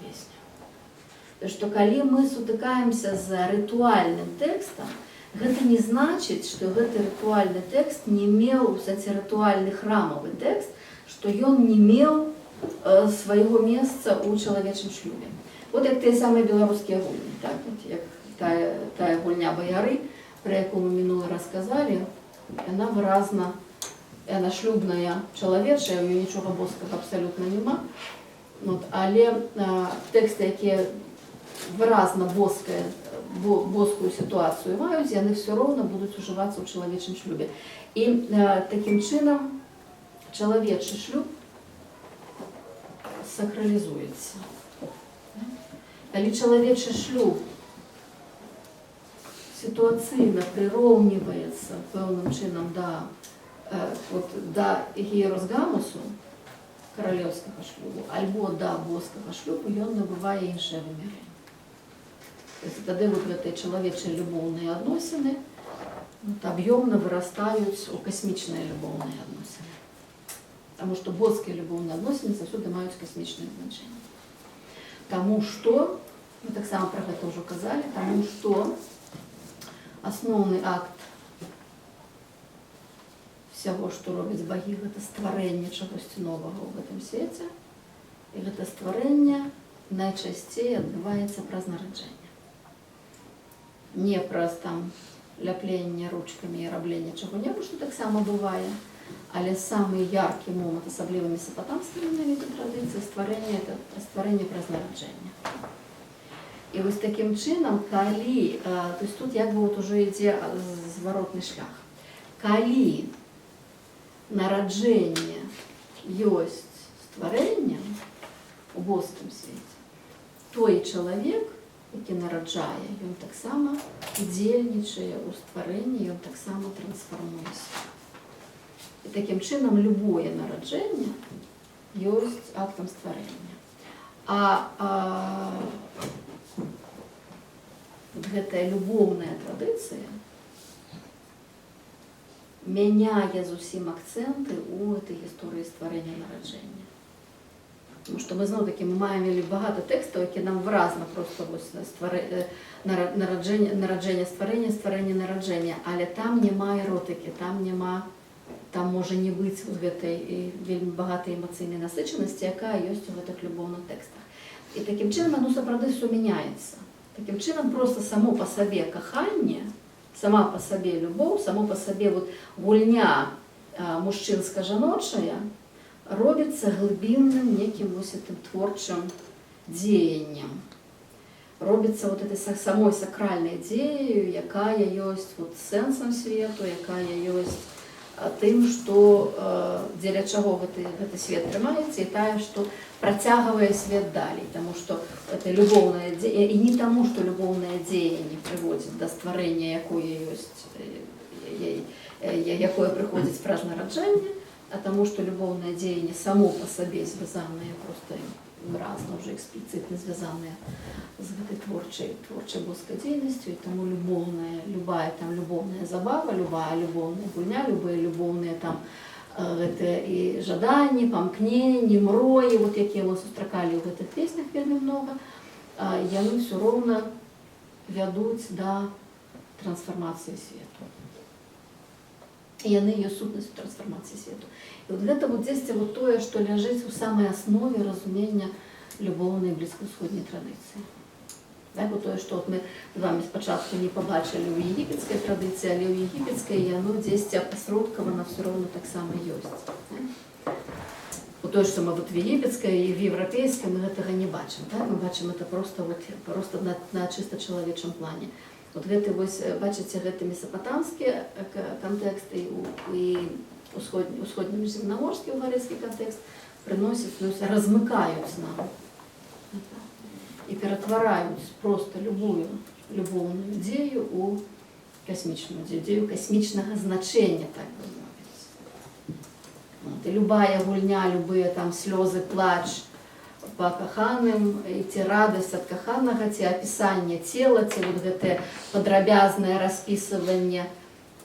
Што калі мы сутыкаемся з рытуальным тэкстам, Гэта не значыць, што гэты рытуальны тэкст не меў, кстати, рытуальны храмавы тэкст, што ён не меў свайго месца ў чалавечым шлюбе. Вот як тыя самыя беларускія гульні, так? Як тая гульня баяры, пра якую мы мінулы раз казалі, яна выразна, яна шлюбная, чалавечая, у ёй нічога боскага абсалютна няма. Але тэксты, якія выразна боскую сітуацыю маюць, яны все роўна будуць ужывацца ў чалавечым шлюбе. І такім чынам чалавечы шлюб сакралізуецца. Калі чалавечы шлюб сітуацыйна прыроўніваецца пэўным чынам да гіеросгамусу, каралеўскага шлюбу, альбо да боскага шлюбу, ён набывае іншае вымярэнне. Тады гэтыя чалавечыя любоўныя адносіны аб'ёмна вырастаюць у касмічныя любоўныя адносіны. Таму што боскія любоўныя адносіны заўсёды маюць касмічнае значэнне. Таму што, мы таксама пра гэта ўжо казалі, таму што асноўны акт всяго, што робяць багі, гэта стварэнне чагосьці новага ў гэтым свеце. І гэта стварэнне найчасцей адбываецца праз нараджэнне. Не праз там ляпленне ручкамі і рабленне чаго-небудзь, што таксама бывае, але самы яркі момант, асабліва месапатамскай менавіта традыцыі, стварэнне праз нараджэнне. І вось такім чынам, калі, то есть тут як бы ўжо ідзе зваротны шлях. Калі нараджэнне ёсць стварэннем у боскім свеце, той чалавек, які нараджае, ён таксама удзельнічае ў стварэнні, ён таксама трансфармуецца. І такім чынам любое нараджэнне ёсць актам стварэння. Гэтая любоўная традыцыя мяняе зусім акцэнты ў гэтай гісторыі стварэння нараджэння. Тому што мы зноў-такі маем багата тэкстаў, які нам выразна проста нараджэнне стварэння, стварэнне нараджэння, але там няма эротыкі, там можа не быць гэтай вельмі багатай эмацыйнай насычанасці, якая ёсць у гэтых любоўных тэкстах. І такім чынам оно сапраўды сумяняецца. Такім чынам проста само па сабе каханне, сама па сабе любоў, само па сабе гульня мужчынска-жаночая робіцца глыбінным некім гэтым творчым дзеяннем. Робіцца этой самой сакральнай дзеяю, якая ёсць сэнсам свету, якая ёсць тым, што дзеля чаго гэты свет трымаецца, і тая, што працягвае свет далей. Таму што гэта любоўнае дзеянне, і не таму, што любоўнае дзеянне прыводзіць да стварэння, якое прыходзіць праз нараджэнне, а таму, што любоўнае дзеянне само па сабе звязанае, проста выразна ўжо экспліцытна звязанае з гэтай творчай боскай дзейнасцю, і таму любая там любоўная забава, любая любоўная гульня, любыя любоўныя там гэтыя і жаданні, памкненні, мроі, якія мы сустракалі ў гэтых песнях вельмі многа, яны ўсё роўна вядуць да трансфармацыі свету. І яны ёсць сутнасцю трансфармацыі свету. І гэта дзесьці тое, што ляжыць у самай аснове разумення любоўнай блізкаўсходняй традыцыі. Тое, што мы з вами спачатку не пабачылі ў егіпецкай традыцыі, але ў егіпецкай яно дзесьці апасродкавана ўсё роўна таксама ёсць. Тое, што мы в егіпецкай і в еўрапейскай, мы гэтага не бачым. Мы бачым гэта проста на чыста чалавечым плане. Гэты, бачыце, гэты месапатамскі кантэкст і усходнемземнаморскі угарэцкі кантэкст прыносяць, размыкаюць нам і ператвараюць проста любую любоўную дзею у касмічную дзею касмічнага значэння, так бы мовіць. І любая гульня, любыя там слёзы, плач па каханым, ці радасць ад каханага, ці апісанне цела, ці гэтае падрабязнае распісыванне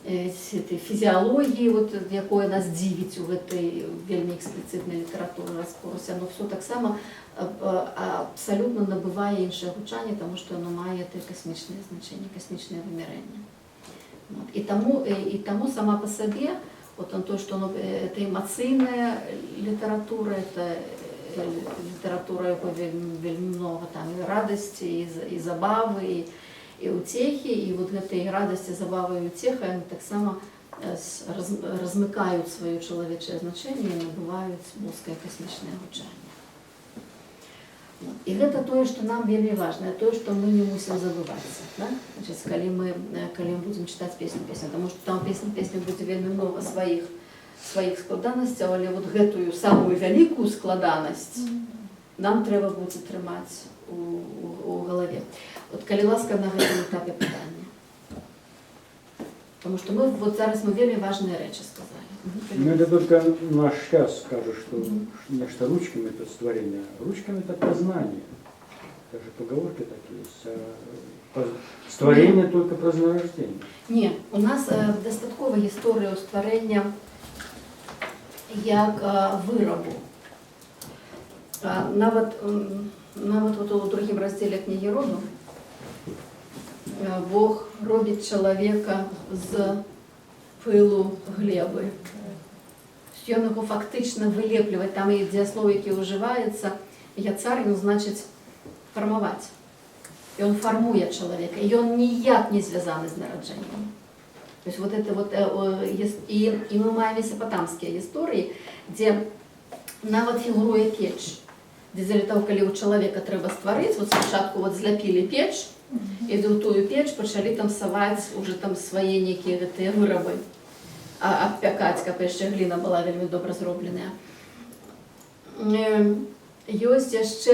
фізіялогіі, якое нас дзівіць у гэтай вельмі экспліцытнай літаратуры раскурсе, оно все таксама абсалютна набывае іншае гучанне, таму што оно мае касмічнае значэнне, касмічнае вымярэнне. Вот. И тому сама по себе, вот он то, что это эмоциональная литература, это литература, якой вельмі много там и радости, и забавы, и утехи, и вот этой радости, забавы и утеха, они так само размыкают свое человеческое значение и набывают боское космичное гучание. И это то, что нам вельмі важно, то, что мы не мусим забываться. Да? Значит, коли мы будем читать песню, потому что там песня будет вельмі много своих складанностей, але вот гэтую самую великую складанность нам треба буде тримати у голове. Вот коли ласка на гэтым этапе питання. Потому что зараз мы вельмі важные речи сказали. Ну, это только наш час скажет, что нечто ручками это творение. Ручками это познание. Даже поговорки такие есть. Створение только празднорождение. Ні, у нас достаткова історія створення як виробу. Навіть у другому розділі книги Роду Бог робить чоловіка з пилу глеби. Ён його фактично вилеплює, там і дієслово, яке вживається, «я цар», ну, значить формувати. И он формует человека, и он никак не связан с народжением. То есть вот это вот, и мы маем месопотамские истории, где нават фигурує печь, где для того, коли у человека треба створить, вот спочатку вот зляпили печь, и в ту печь почали там совать уже там свои некие вироби, обпекать, как еще глина была вельми добре зроблена. Есть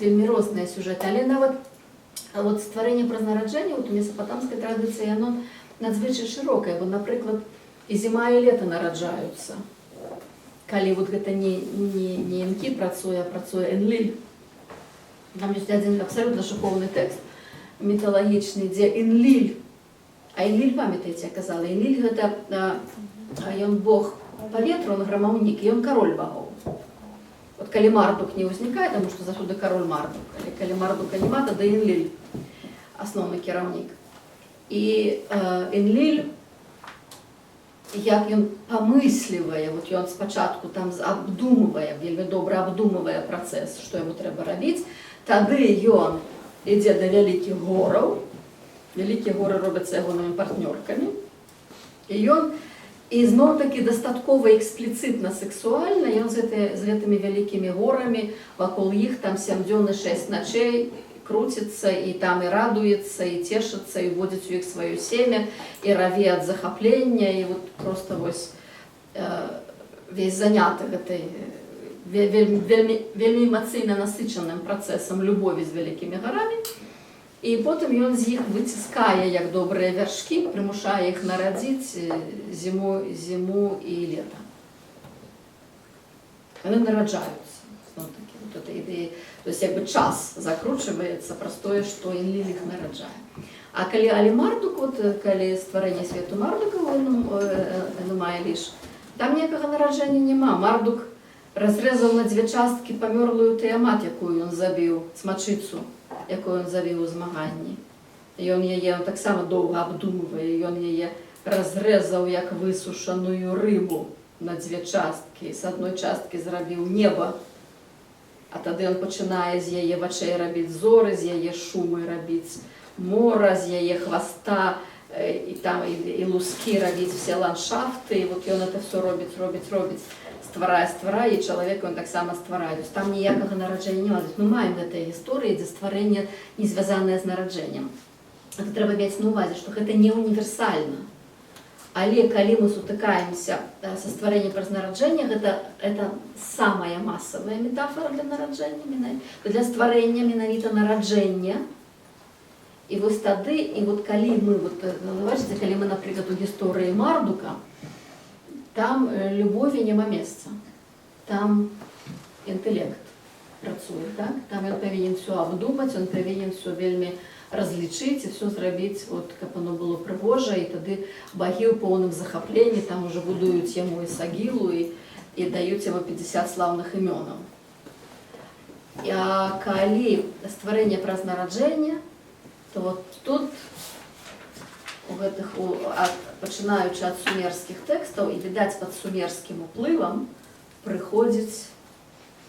вельмі розныя сюжеты, але нават вот створение празднараджэння у месопотамской традиции, оно надзвычай широкое. Вот, например, и зима, и лето нараджаются. Коли вот это не Энки працуе, а працуе Энлиль. Там есть один абсолютно шиковный текст митологичный, где Энлиль, а Энлиль, памятаете, я казала, Энлиль это он бог поветра, он громовник, и он король богов. Вот коли Мардук не возникает, потому что засюда король Мардук, или коли Мардука нема, тогда Энлиль, основный керовник. И Энлиль, як ён помыслівае, вот ён спочатку там обдумывая, вельмі добра обдумывая процесс, что ему треба робить, тады ён ідзе до великих гораў, великие горы робятся ягонымі партнёрками, и он и зноў-таки дастаткова эксплицитно сексуально, и он с этими великими горами, вокруг их там 7 дзён и 6 ночей крутится, и там и радуется, и тешится, и вводит у их свое семя, и раве от захопления, и вот просто весь занятый этой вельми эмоционально насыщенным процессом любови с великими горами. И потом ён з іх выціскае, як добрые вяршки, примушае их народить зиму и лето. Они нараджаются. То есть час закручивается простое, что Энлиль их нараджае. А коли али Мардук, вот коли створение свету Мардука, он мае лишь, там ніякого нарадження нема. Мардук разрезал на 2 частки померлую Тиамат, якую он забил, смачицу, якую он завів у змаганні. І он яе так само довго обдумує, і он яе разрезав як висушену рибу на 2 частки. З одної частки зробив небо, а тоді він починає з яе вачей робити зори, з яе шуми робити мора, з яе хвоста, і там і луски робити всі ландшафти, і от він це все робить. Створає, і чоловік він так само створає. Тобто там ніякого народження немає. Ми маємо в цій історії, де створення не зв'язане з народженням. Це треба мати на увазі, що це не універсально. Але коли ми сутикаємося со створенням праз народження, це самая масовая метафора для народження, для створення менавіта народження. І ось тоді, і от коли ми, бачите, коли ми, наприклад, у історії Мардука, там любові нема місця, там інтелект працює, так? Там він повинен все обдумати, він повинен все вельми различить и все зробить, вот, как оно было пригоже, и тогда боги в полном захоплении, там уже будуют ему и Сагилу, и дают ему 50 славных имен. А коли створение праз народження, то вот тут гэтых, пачынаючы ад сумерскіх тэкстаў, і, відаць, пад сумерскім уплывам прыходзіць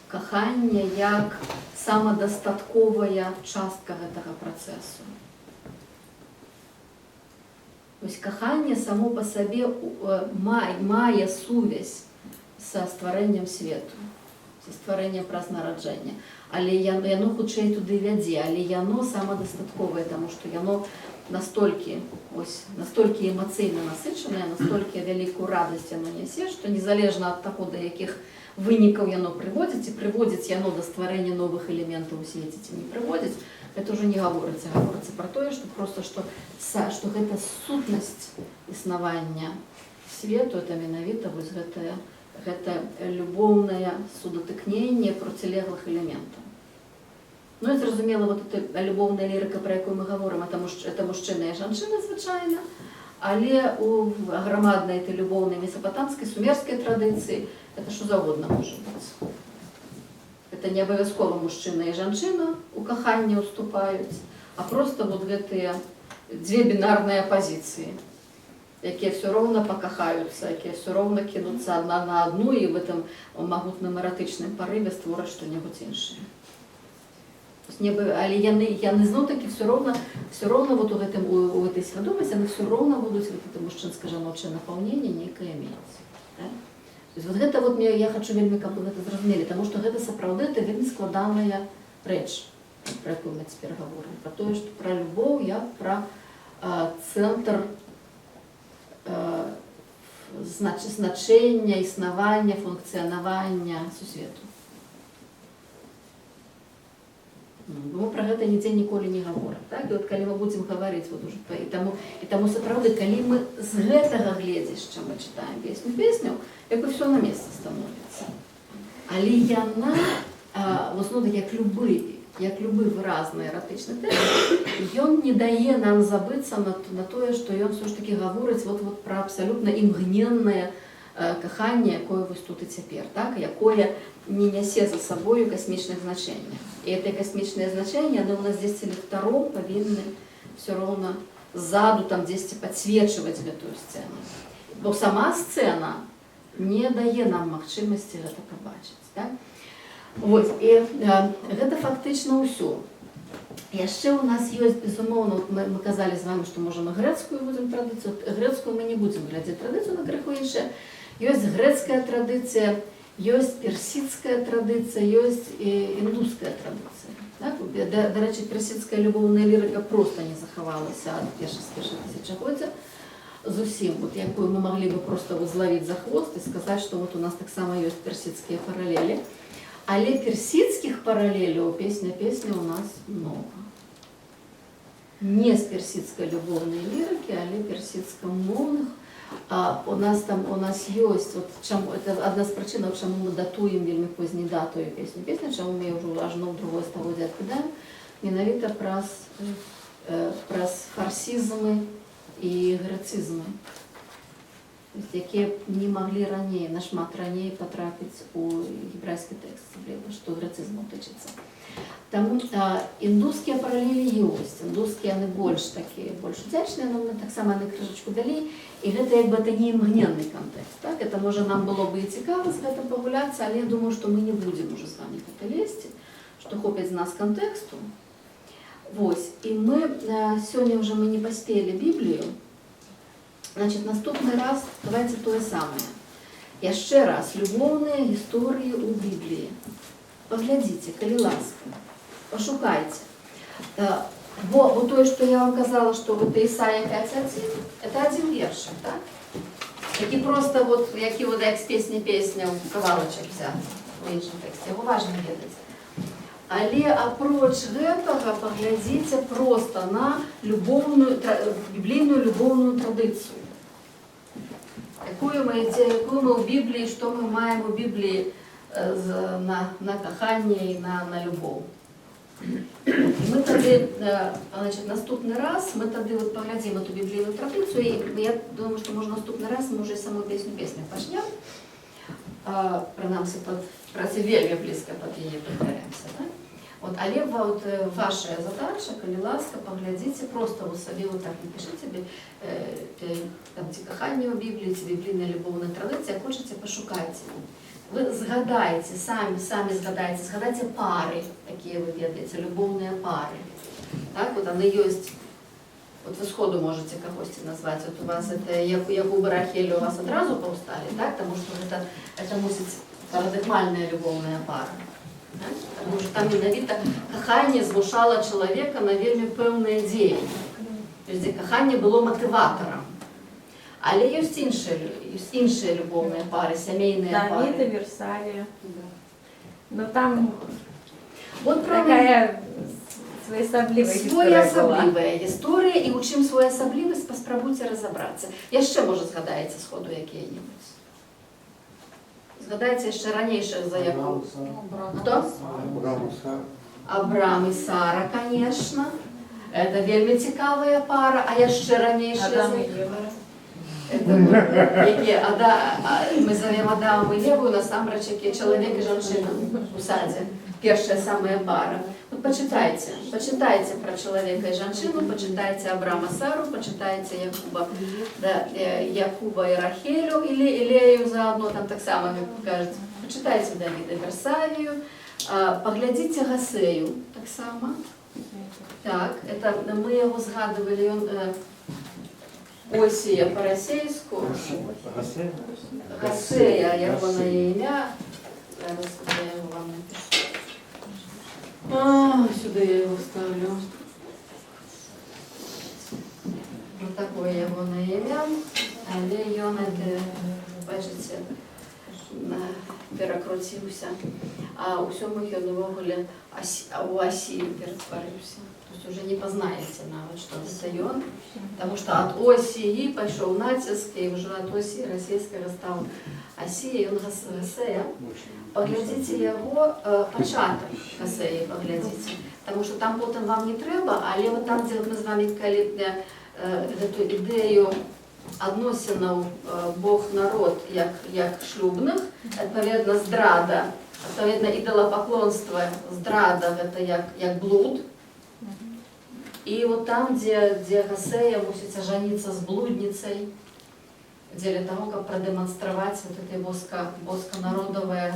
каханне як самадастатковая частка гэтага працэсу. Вось каханне само па сабе мае сувязь са стварэннем свету, са стварэннем праз нараджэнне. Але яно хутчэй туды вядзе, але яно самадастатковае, таму што яно настолькі эмацыйна насычанае, настолькі вялікую радасць яно нясе, што незалежна ад таго, да якіх вынікаў яно прыводзіць, ці прыводзіць яно да стварэння новых элементаў у свеце, ці не прыводзіць, гэта ўжо не гаворыцца. Гаворыцца пра тое, што проста што гэта сутнасць існавання свету, это менавіта вось гэта любоўнае судатыкненне процілеглых элементаў. Ну і зразумела, вот эта любоўная лірыка, пра якую мы гаворым, это мужчына і жанчына звычайна, але у грамаднай этой любоўнай месапатамскай, сумерскай традыцыі это што заўгодна можа быць. Это не абавязкова мужчына і жанчына у каханне ўступаюць, а проста вот гэтыя дзве бінарныя пазіцыі, якія все роўна пакахаюцца, якія все роўна кінуцца адна на адну і в этом магутным эратычным парыве створаць што-небудзь іншае. Але яны зноў-такі все роўна вот у гэтай свядомасці, яны все роўна будуць вот это мужчынска-жаночае напаўненне нейкае мець. Вот гэта вот я хочу вельмі, каб вы гэта зразумелі, таму што гэта сапраўды это вельмі складаная рэч, пра якую мы цяпер гаворым, пра тое, што пра любоў як пра цэнтр значэння, існавання, функцыянавання сусвету. Мы пра гэта нідзе ніколі не гаворым. Так? І от калі мы будзем гаварыць, вот уже, і таму сапраўды, калі мы з гэтага гледзяшча мы чытаем песню, як бы все на месца становіцца. Але яна, як любы выразны эратычны тэкст, ён не дае нам забыцца на тое, што ён все ж таки гаворыць вот пра абсалютна імгненнае каханне, якое вось тут і цяпер, так? Якое не нясе за сабою касмічных значэнняў. І гэтыя касмічныя значэнні, яны ў нас дзесьці лектаром павінны все роўна ззаду там дзесьці падсвечваць гэтую сцэну. Бо сама сцэна не дае нам магчымасці гэта пабачыць. Так? Вось, і гэта фактычна ўсё. Яшчэ ў нас ёсць, безумоўна, мы казалі з вами, што можа мы грэцкую будзем традыцыю, грэцкую мы не будзем глядзець традыцыю, на крыху іншая. Ёсць грэцкая традыцыя, ёсць персідская традыцыя, ёсць і індуская традыцыя. Так? Да рэчы, персідская любоўная лірыка проста не захавалася ад першага тысячагоддзя зусім, вот, якую мы маглі бы проста злавіць за хвост і сказаць, што вот у нас таксама ёсць персідскія паралелі. Але персідскіх паралеляў песня у нас много. Не з персідскай любоўнай лірыкі, але персідскамоўных. У нас ёсць, это адна з прычынаў, чаму мы датуем вельмі позней дату песню, чаму мы ўжо ажно ў другое стагоддзе адкідаем, менавіта праз фарсізмы і грэцызмы, якія не маглі раней, нашмат раней патрапіць у гебрайскі тэкст, што грэцызму тычыцца. Таму індускія паралелі ёсць, індускія яны больш удзячныя, но мы таксама яны крыжачку далей, і гэта як бы это не імгненны кантэкст. Так? Это можа нам было бы і цікава з гэтым пагуляцца, але я думаю, што мы не будзем уже з вами гэта лезці, што хопіць з нас кантэксту. Вось, і мы сёння ўжо мы не паспелі Біблію. Значит, наступны раз давайте тое самае. Яшчэ раз, любоўныя гісторыі ў Бібліі. Паглядзіце, калі ласка, пашукайце. Бо тое, што я вам казала, што вот Ісая 5:1, это адзін вершык, так? Які проста вот, які вот як з песня ў кавалачак взяты у іншым тэксце, яго важна ведаць. Але апроч гэтага паглядзіце проста на біблійную любоўную традыцыю. Якую мы ў Бібліі, што мы маем у Бібліі на каханне і на любоў. Мы тады, значит, наступны раз мы тады вот паглядзім эту біблійную традыцыю, і я думаю, што можа наступны раз мы ўжо саму песню пачнем. Прынамсі, вельмі блізка пад яе падбяремся. Так? Вот, Але вот ваша задача, калі ласка, паглядзіце, просто вы сабе вот так напишите, там ці каханне ў Бібліі, ці біблійная любоўная традыцыя, хочаце, пашукайце. Вы згадайце, самі згадайце пары, якія вы ведаеце, любоўныя пары. Так, вот яны ёсць. Вот вы сходу можете кагосьці назваць. Вот у вас это Якуб і Рахель у вас адразу паўсталі, так? Тому что это мусіць парадыгмальная любоўная пара. Так? Потому что там менавіта каханне змушала чалавека на вельмі пэўныя дзеянні. То есть, дзе каханне было матыватарам. Але ёсць іншыя любоўныя пары, сямейныя пары. Давид и Версалия. Но там Вот такая своеасаблівая гісторыя была. Своеасаблівая гісторыя, і у чым своеасаблівасць, паспрабуйце разабрацца. Яшчэ, можа, згадаеце сходу якія-небудзь. Згадаеце яшчэ ранейшых за Якова. Хто? Абрам і Сара, конечно. Это вельмі цікавая пара, а яшчэ ранейшыя за Адам и Ева. Мы зовем Адама і Еву, насамрэч, які чалавек і жанчына у садзе. Першая самая пара. Вот почитайте про человека и жанчину, почитайте Абрама Сару, почитайте Якуба и Рахелю, или Лею заодно, там так само кажется. Почитайте Давида Версавию, поглядите Гасею, так само. Так, это мы его згадывали, он Осия по-росейску. Гасея, его на имя. Зараз я его вам напишу. Сюда я его ставлю. Вот такое его на имя. Але ён это, бачите, перакруціўся. А у сёмых ён увогуле у Асію ператварыўся. То есть уже не познаете нават, что это ён. Потому что от Осии пошел натиск, и уже от Осии российского стал Асия, и он Гасея. Поглядите его початок Гасеи, поглядите. Потому что там потом вам не треба, але вот там, где мы с вами калі эту идею адносінаў Бог-народ як шлюбных, адпаведна здрада, адпаведна ідалапаклонства, здрада гэта як блуд. И вот там, где Гасея мусіць ажаніцца з блудницей, для того, как продемонстрировать вот это боско-народовое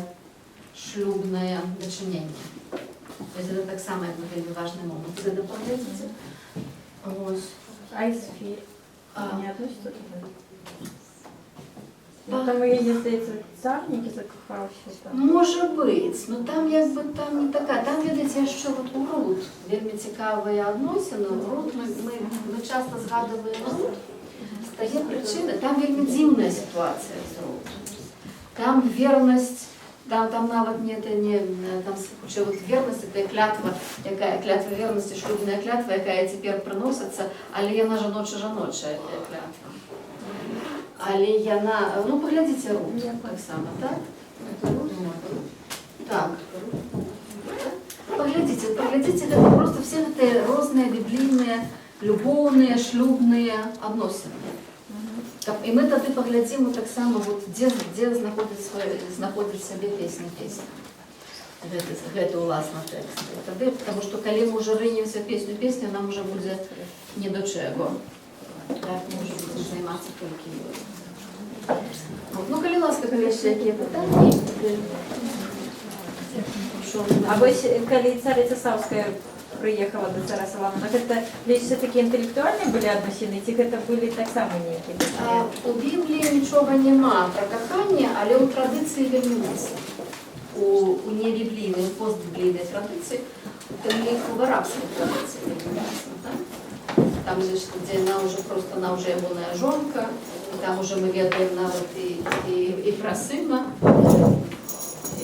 шлюбное дочинение. То есть это так само вельмі важный момент. Вы это поглядите? Вот. А Исфирь не относится туда? Ну там и здається, царники закохався. Може бути, но там якби там не така. Там, видите, що от у Рут вельмі цікаві відносини. Рут ми часто згадуємо Рут. Стає причина, там вельмі дивна ситуація з Рут. Там верність, там навіть не там хоча вот верність, це клятва, яка клятва верності, шлюбна клятва, яка тепер приноситься, але вона жаноча клятва. Але яна, ну поглядите Рут, так само, так? Так. Поглядите, это просто все это разные библейные, любовные, шлюбные отношения. И мы тогда поглядим вот так само, вот, где находит себе песня. Это уласна текст. Потому что когда мы уже рынемся песню, нам уже будет не до чего. Так, мы уже будем заниматься только ею. Ну, коли ласка, конечно, які питання. А ось, коли цариця Савська приїхала до царя Соломона, это все-таки інтелектуальні були відносини, чи це були так само ніякі? У Біблії нічого нема про кохання, але у традиції вельми маса. У небіблійної, постбіблійної традиції, у арабській традиції вельми маса, так? Там же, где она уже была жонка, там уже мы ведаем навіть і про сына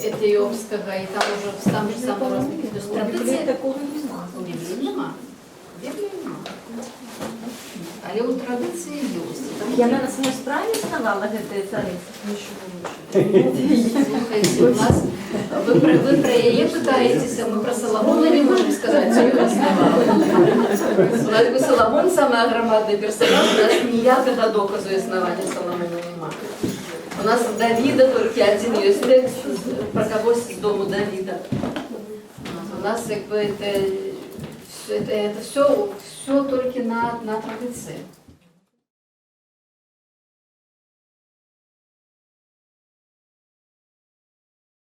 Этиопского, и там уже там же самые разные. То есть традиции такого нема. у Библии нема. Але у традиції є. Я на своїй справі ставала цієї цариці. Слухайте, у нас ви про її питаєтеся, ми про Соломона не можемо сказати, що його існувало. У нас би Соломон самий громадний персонаж, у нас ніякого доказу існування Соломона немає. У нас Давида тільки один є текст про когось з дому Давида. У нас как бы это все только на традиции.